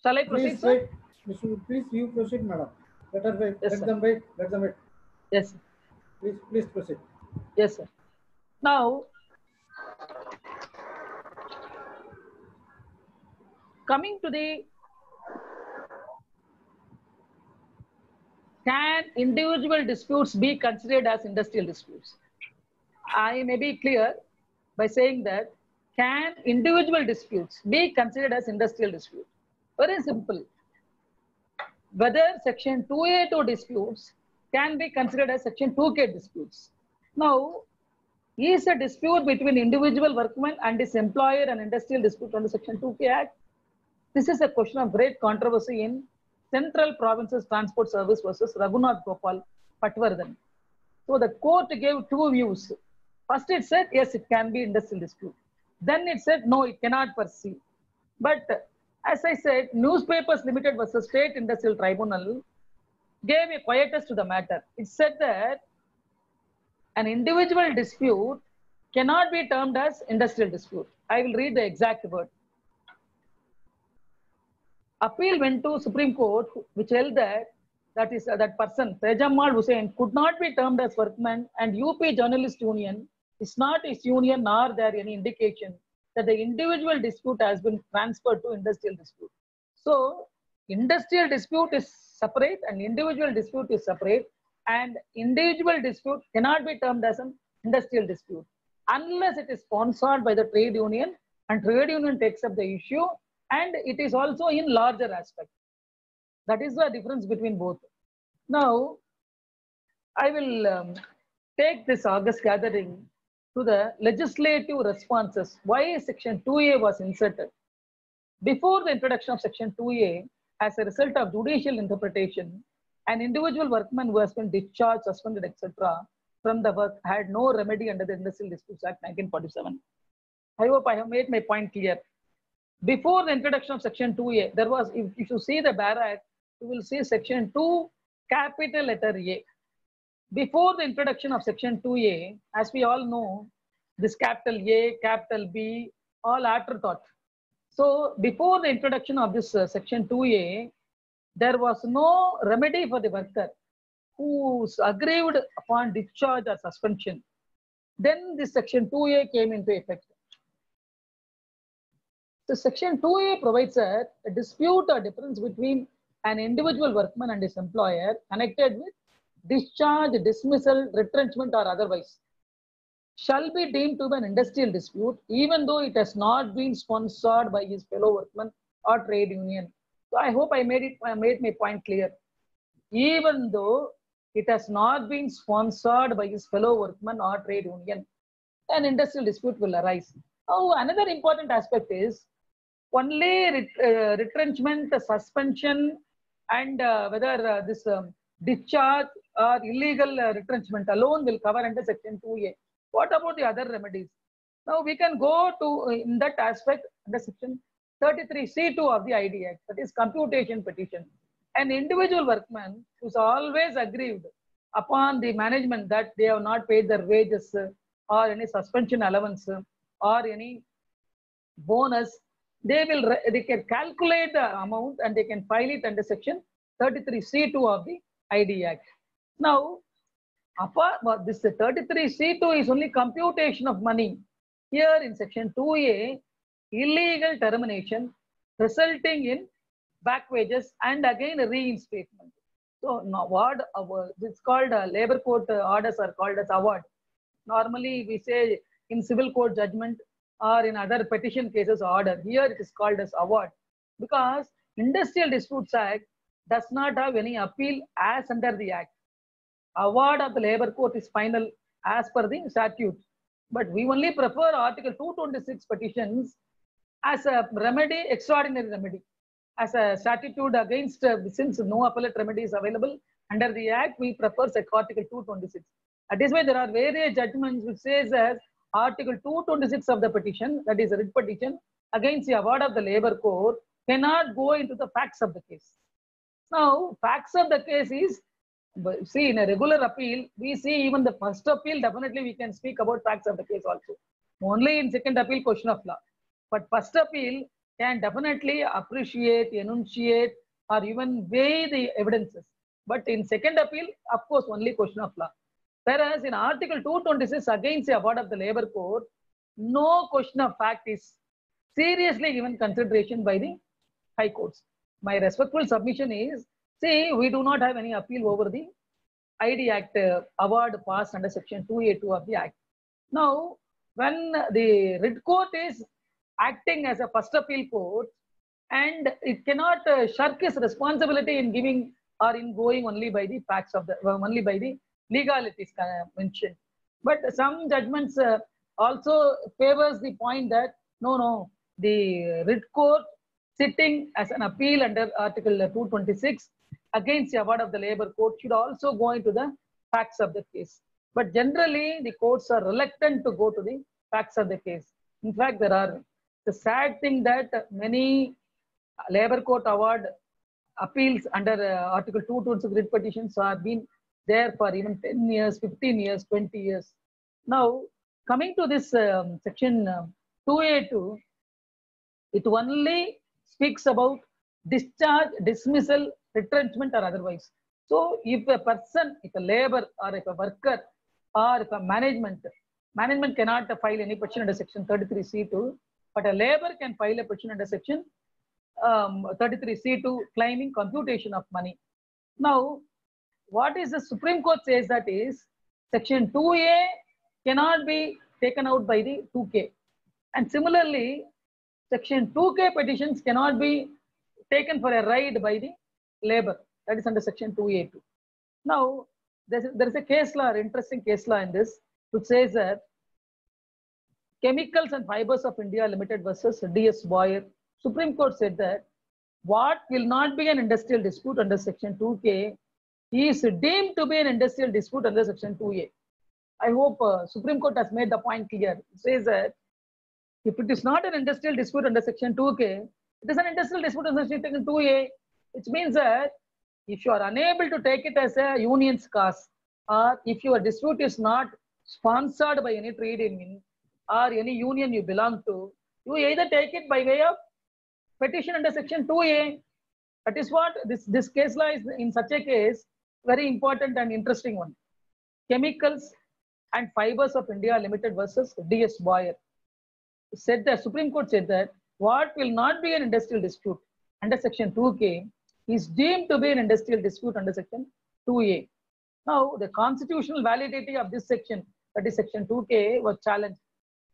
Shall I proceed, Please sir? wait. Please, you proceed, madam. Let us wait. Yes, Let sir. them wait. Let them wait. Yes. Please proceed. Yes, sir. Now, coming to the, can individual disputes be considered as industrial disputes? I may be clear by saying that, can individual disputes be considered as industrial dispute? Very simple. Whether section 2A2 disputes can be considered as section 2K disputes. Now, is a dispute between individual workman and his employer an industrial dispute under section 2K Act? This is a question of great controversy in Central Provinces Transport Service versus Raghunath Gopal Patwardhan. So the court gave two views. First it said, yes, it can be industrial dispute. Then it said, no, it cannot proceed. But as I said, Newspapers Limited versus State Industrial Tribunal gave a quietus to the matter. It said that an individual dispute cannot be termed as industrial dispute. I will read the exact word. Appeal went to Supreme Court, which held that that person, Tejamal Hussain, could not be termed as workman, and UP Journalist Union is not his union, nor there any indication that the individual dispute has been transferred to industrial dispute. So industrial dispute is separate and individual dispute is separate, and individual dispute cannot be termed as an industrial dispute unless it is sponsored by the trade union and trade union takes up the issue, and it is also in larger aspect. That is the difference between both. Now, I will take this August gathering to the legislative responses. Why section 2A was inserted? Before the introduction of section 2A, as a result of judicial interpretation, an individual workman who has been discharged, suspended, etc. from the work had no remedy under the Industrial Disputes Act 1947. I hope I have made my point clear. Before the introduction of section 2A, there was, if you see the Bar Act, you will see section 2, capital letter A. Before the introduction of section 2A, as we all know, this capital A, capital B, all afterthought. So before the introduction of this section 2A, there was no remedy for the worker who is aggrieved upon discharge or suspension. Then this section 2A came into effect. So section 2A provides a dispute or difference between an individual workman and his employer connected with discharge, dismissal, retrenchment or otherwise shall be deemed to be an industrial dispute even though it has not been sponsored by his fellow workman or trade union. So I hope I made my point clear. Even though it has not been sponsored by his fellow workman or trade union, an industrial dispute will arise. Now, another important aspect is only retrenchment, suspension, and whether this discharge or illegal retrenchment alone will cover under section 2A. What about the other remedies? Now we can go to in that aspect under section 33C2 of the ID Act, that is computation petition. An individual workman who is always aggrieved upon the management that they have not paid their wages or any suspension allowance or any bonus, they can calculate the amount and they can file it under section 33C2 of the ID Act. Now, this 33C2 is only computation of money. Here in section 2A, illegal termination resulting in back wages, and again reinstatement. So now what it's called labor court orders are called as award. Normally we say in civil court judgment or in other petition cases order. Here it is called as award because Industrial Disputes Act does not have any appeal as under the act. Award of the labor court is final as per the statute. But we only prefer Article 226 petitions as a remedy, extraordinary remedy, as a statute against, since no appellate remedy is available under the act, we prefer Article 226. That is why there are various judgments which says that Article 226 of the petition, that is a writ petition, against the award of the labor court cannot go into the facts of the case. Now, facts of the case is, see, in a regular appeal, we see even the first appeal, definitely we can speak about facts of the case also. Only in second appeal, question of law. But first appeal can definitely appreciate, enunciate, or even weigh the evidences. But in second appeal, of course, only question of law. Whereas in Article 226 against the award of the labor court, no question of fact is seriously given consideration by the high courts. My respectful submission is, see, we do not have any appeal over the ID Act award passed under Section 2A2 of the Act. Now, when the writ court is acting as a first appeal court and it cannot shirk its responsibility in giving or in going only by the facts of the, only by the legalities mentioned. But some judgments also favors the point that no, the writ court sitting as an appeal under Article 226 against the award of the labor court should also go into the facts of the case. But generally, the courts are reluctant to go to the facts of the case. In fact, there are the sad thing that many labor court award appeals under Article 226 writ petitions are been there for even 10 years, 15 years, 20 years. Now, coming to this section 2A2, it only speaks about discharge, dismissal, retrenchment or otherwise. So if a person, if a labor or if a worker or if a management cannot file any petition under section 33C2, but a labor can file a petition under section 33C2 claiming computation of money. Now, what is the Supreme Court says that is section 2A cannot be taken out by the 2K. And similarly, section 2K petitions cannot be taken for a ride by the labor. That is under section 2A2. Now, there is a case law, interesting case law in this, which says that Chemicals and Fibers of India Limited versus D.S. Boyer. Supreme Court said that what will not be an industrial dispute under section 2K is deemed to be an industrial dispute under section 2A. I hope Supreme Court has made the point clear. It says that if it is not an industrial dispute under section 2K, it is an industrial dispute under section 2A, which means that if you are unable to take it as a union's cause, or if your dispute is not sponsored by any trade union or any union you belong to, you either take it by way of petition under section 2A. That is what this case law is in such a case, very important and interesting one. Chemicals and Fibers of India Limited versus D.S. Boyer. Said the Supreme Court said that what will not be an industrial dispute under section 2K is deemed to be an industrial dispute under section 2A. Now, the constitutional validity of this section, that is section 2K, was challenged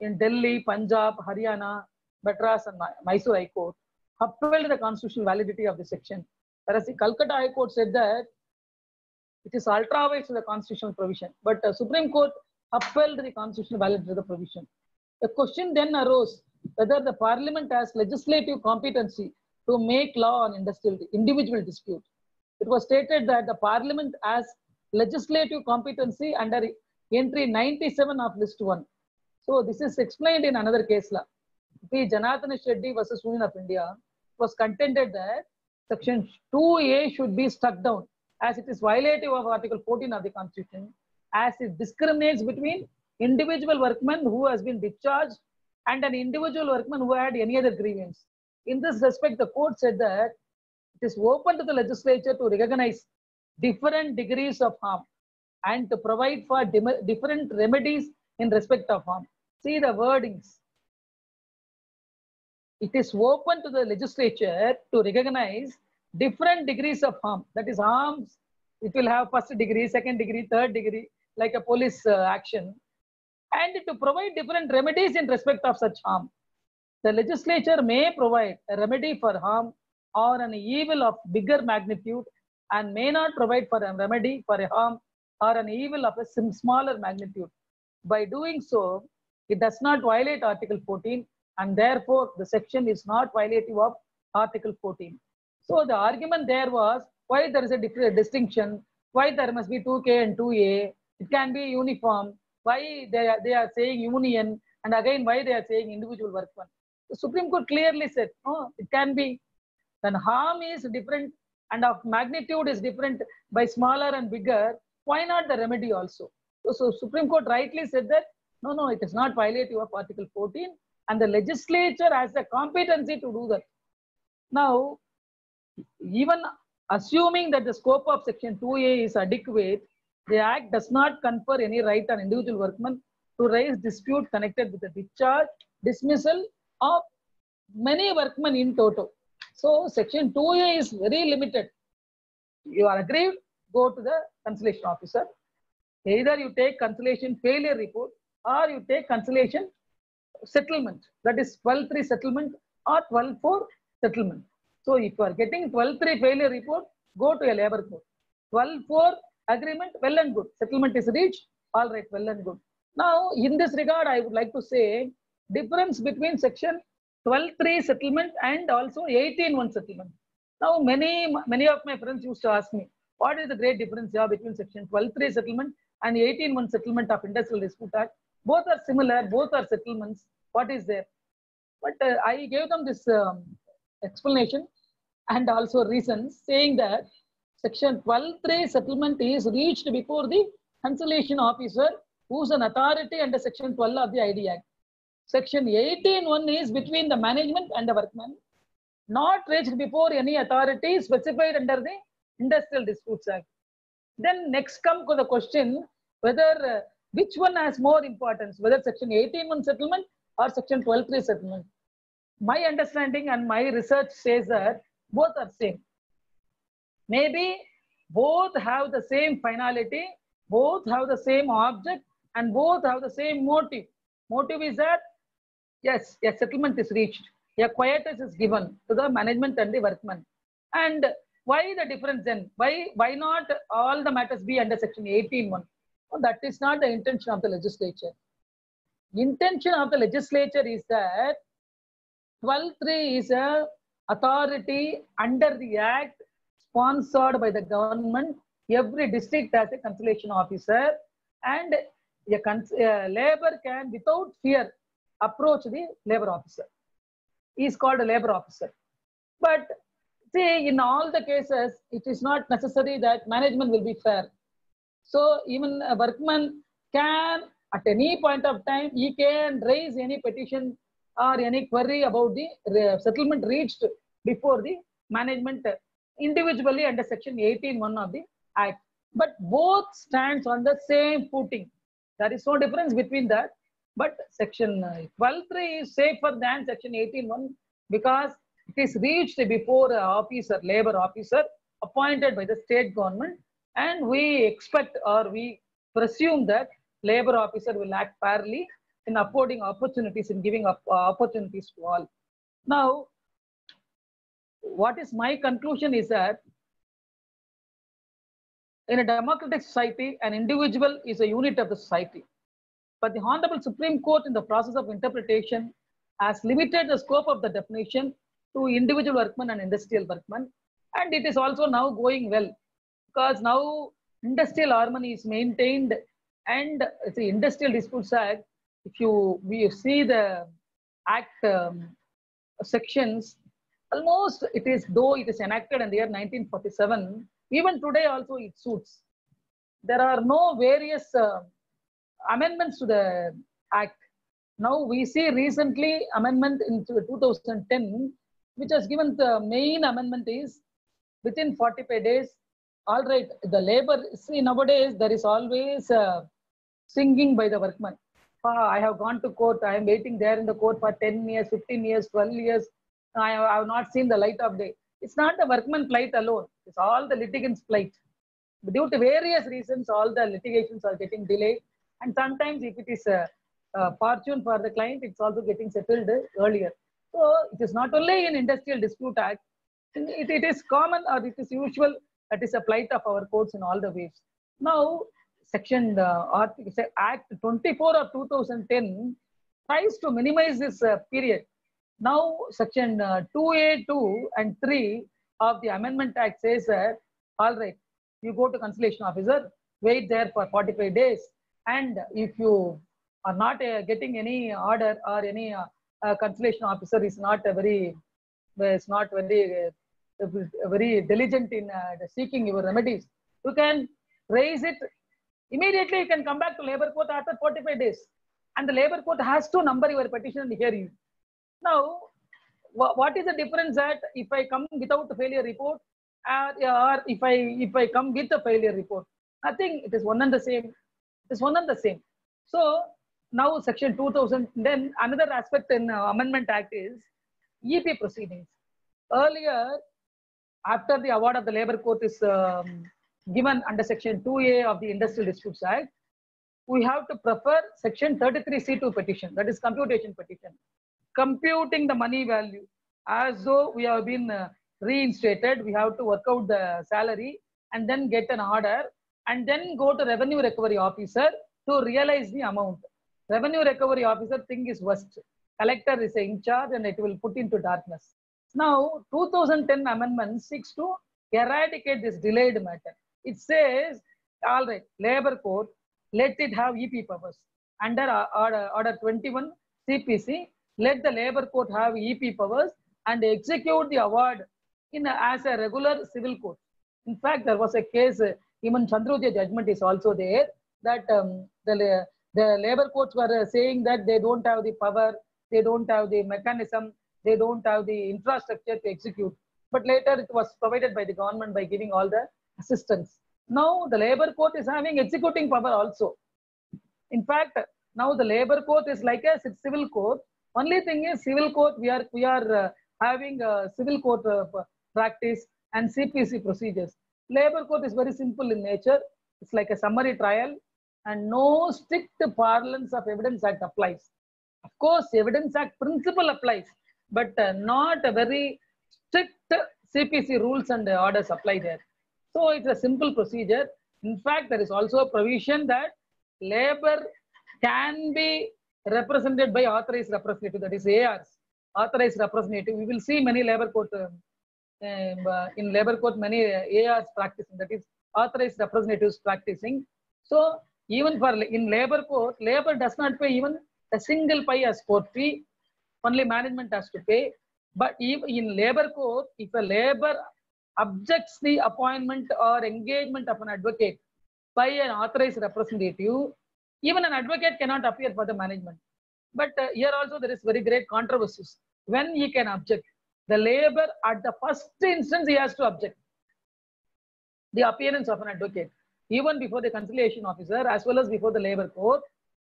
in Delhi, Punjab, Haryana, Madras and Mysore High Court, upheld the constitutional validity of this section. Whereas the Calcutta High Court said that it is ultra-vires to the constitutional provision, but the Supreme Court upheld the constitutional validity of the provision. The question then arose whether the Parliament has legislative competency to make law on individual dispute. It was stated that the Parliament has legislative competency under entry 97 of list 1. So this is explained in another case law. P. Janardhan Shetty versus Union of India was contended that section 2A should be struck down as it is violative of Article 14 of the Constitution, as it discriminates between individual workman who has been discharged and an individual workman who had any other grievance. In this respect, the court said that it is open to the legislature to recognize different degrees of harm and to provide for different remedies in respect of harm. See the wordings. it is open to the legislature to recognize different degrees of harm. That is, harms, it will have first degree, second degree, third degree, like a police action, and to provide different remedies in respect of such harm. The legislature may provide a remedy for harm or an evil of bigger magnitude and may not provide for a remedy for a harm or an evil of a smaller magnitude. By doing so, it does not violate Article 14, and therefore the section is not violative of Article 14. So the argument there was why there is a different distinction, why there must be 2K and 2A, it can be uniform, why they are saying union, and again why they are saying individual workman. The Supreme Court clearly said, no, it can be. When harm is different and of magnitude is different by smaller and bigger, why not the remedy also? So Supreme Court rightly said that, no, it is not violative of Article 14, and the legislature has the competency to do that. Now, even assuming that the scope of Section 2A is adequate, the Act does not confer any right on individual workmen to raise dispute connected with the discharge, dismissal of many workmen in toto. So Section 2A is very limited. You are aggrieved, go to the conciliation officer. Either you take conciliation failure report or you take conciliation settlement, that is 12-3 settlement or 12-4 settlement. So if you are getting 12-3 failure report, go to a labor court. 12-4 agreement, well and good. Settlement is reached, all right, well and good. Now, in this regard, I would like to say difference between Section 12-3 settlement and also 18-1 settlement. Now, many of my friends used to ask me, what is the great difference here between Section 12-3 settlement and 18-1 settlement of Industrial Dispute Act? Both are similar, both are settlements. What is there? But I gave them this explanation and also reasons, saying that Section 12-3 settlement is reached before the conciliation officer, who is an authority under Section 12 of the ID Act. Section 18-1 is between the management and the workman, not reached before any authority specified under the Industrial Disputes Act. Then next comes the question whether which one has more importance, whether Section 18-1 settlement or Section 12-3 settlement. My understanding and my research says that both are same. Maybe both have the same finality, both have the same object, and both have the same motive. Motive is that, yes, a settlement is reached, a quietus is given to the management and the workman. And why the difference then? Why not all the matters be under Section 18-1? Well, that is not the intention of the legislature. Intention of the legislature is that 12-3 is a authority under the Act sponsored by the government. Every district has a conciliation officer, and a labor can without fear approach the labor officer. He is called a labor officer. But see, in all the cases, it is not necessary that management will be fair. So even a workman can, at any point of time, he can raise any petition or any query about the settlement reached before the management individually under Section 18-1 of the Act. But both stands on the same footing. There is no difference between that. But Section 12-3 is safer than Section 18-1 because it is reached before an officer, labor officer, appointed by the state government. And we expect or we presume that labor officer will act fairly in affording opportunities, in giving up opportunities to all. Now, what is my conclusion is that in a democratic society, an individual is a unit of the society. But the Honorable Supreme Court, in the process of interpretation, has limited the scope of the definition to individual workmen and industrial workmen. And it is also now going well, because now industrial harmony is maintained, and the Industrial Disputes Act, if we see the Act sections, almost it is, though it is enacted in the year 1947, even today also it suits. There are no various amendments to the Act. Now we see recently amendment in 2010, which has given the main amendment is within 45 days. All right, the labor, see nowadays there is always singing by the workman. I have gone to court. I am waiting there in the court for 10 years, 15 years, 12 years. I have not seen the light of day. It's not the workman plight alone. It's all the litigants' plight. Due to various reasons, all the litigations are getting delayed. And sometimes if it is a fortune for the client, it's also getting settled earlier. So it is not only in Industrial Dispute Act, it is common or it is usual that is a plight of our courts in all the ways. Now, Section Act 24 of 2010 tries to minimize this period. Now, Section 2A2 and 3 of the Amendment Act says that, all right, you go to conciliation officer, wait there for 45 days, and if you are not getting any order or any conciliation officer is not very diligent in seeking your remedies, you can raise it immediately. You can come back to labor court after 45 days, and the labor court has to number your petition and hear you. Now, what is the difference that if I come without a failure report or if I come with a failure report? Nothing. It is one and the same. It is one and the same. So now Section 2000. Then another aspect in Amendment Act is EP proceedings. Earlier, after the award of the labor court is given under Section 2A of the Industrial Disputes Act, we have to prefer Section 33C2 petition, that is computation petition, computing the money value as though we have been reinstated. We have to work out the salary and then get an order and then go to revenue recovery officer to realize the amount. Revenue recovery officer thing is worst. Collector is in charge and it will put into darkness. Now, 2010 amendment seeks to eradicate this delayed matter. It says, all right, labor court, let it have EP powers. Under order 21 CPC, let the labor court have EP powers and execute the award as a regular civil court. In fact, there was a case, even Chandroja judgment is also there, that the labor courts were saying that they don't have the power, they don't have the mechanism, they don't have the infrastructure to execute. But later it was provided by the government by giving all the assistance. Now the labor court is having executing power also. In fact, now the labor court is like a civil court. Only thing is civil court, we are having a civil court practice and CPC procedures. Labor court is very simple in nature. It's like a summary trial and no strict parlance of Evidence Act applies. Of course, Evidence Act principle applies, but not a very strict CPC rules and orders apply there. So it's a simple procedure. In fact, there is also a provision that labor can be represented by authorized representative, that is ARs, authorized representative. We will see many labor court, in labor court, many ARs practicing, that is authorized representatives practicing. So even for in labor court, labor does not pay even a single pi as court fee, only management has to pay. But even in labor court, if a labor objects the appointment or engagement of an advocate by an authorized representative, even an advocate cannot appear for the management. But here also there is very great controversies. When he can object, the labor at the first instance he has to object the appearance of an advocate, even before the conciliation officer as well as before the labor court.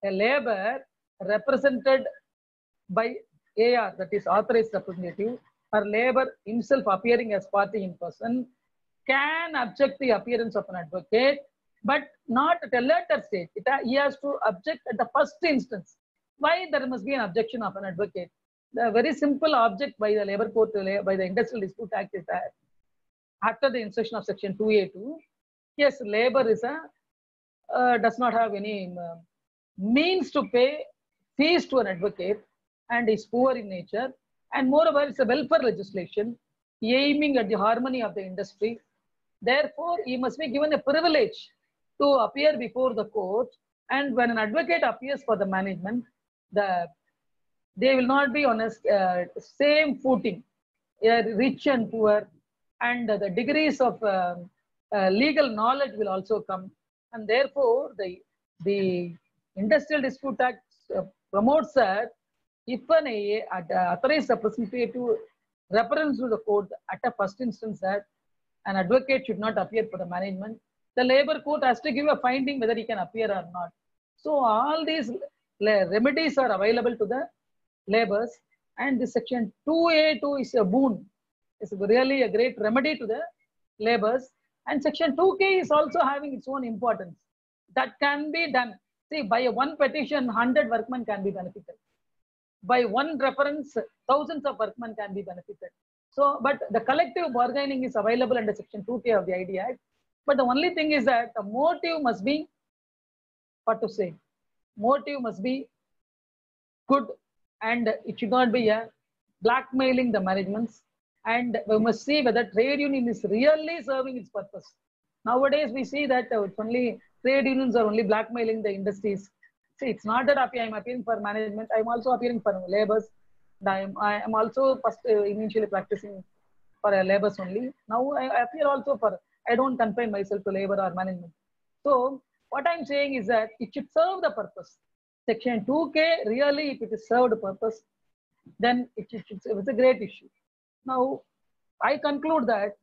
A labor represented by AR, that is authorized representative, or labor himself appearing as party in person, can object the appearance of an advocate, but not at a later stage. He has to object at the first instance. Why there must be an objection of an advocate? The very simple object by the labor court, by the Industrial Dispute Act is that after the insertion of Section 2A2, yes, labor is does not have any means to pay fees to an advocate and is poor in nature. And moreover, it's a welfare legislation aiming at the harmony of the industry. Therefore, he must be given a privilege to appear before the court. And when an advocate appears for the management, they will not be on a same footing, rich and poor, and the degrees of legal knowledge will also come. And therefore, the Industrial Dispute Act promotes that if an authorized representative reference to the court at a first instance that an advocate should not appear for the management, the labor court has to give a finding whether he can appear or not. So all these remedies are available to the laborers, and the section 2A2 is a boon. It's really a great remedy to the laborers, and section 2K is also having its own importance. That can be done. See, by one petition, 100 workmen can be benefited. By one reference, thousands of workmen can be benefited. So, but the collective bargaining is available under section 2K of the ID Act. But the only thing is that the motive must be, what to say, motive must be good, and it should not be a blackmailing the managements. And we must see whether trade union is really serving its purpose. Nowadays, we see that it's only trade unions are only blackmailing the industries. See, it's not that I'm appearing for management. I'm also appearing for laborers. I am also first initially practicing for laborers only. Now I appear also for, I don't confine myself to labor or management. So what I'm saying is that it should serve the purpose. Section 2K, really, if it is served the purpose, then it's a great issue. Now, I conclude that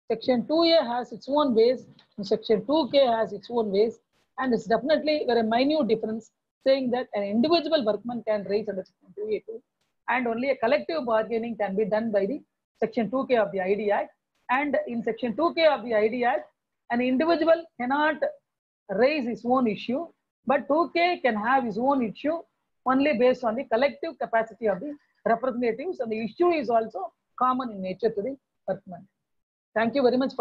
section 2A has its own ways, and section 2K has its own ways, and it's definitely very minute difference, saying that an individual workman can raise under section 2A2, and only a collective bargaining can be done by the section 2K of the ID Act. And in section 2K of the ID Act, an individual cannot raise his own issue, but 2K can have his own issue only based on the collective capacity of the representatives, and the issue is also common in nature to the workmen. Thank you very much.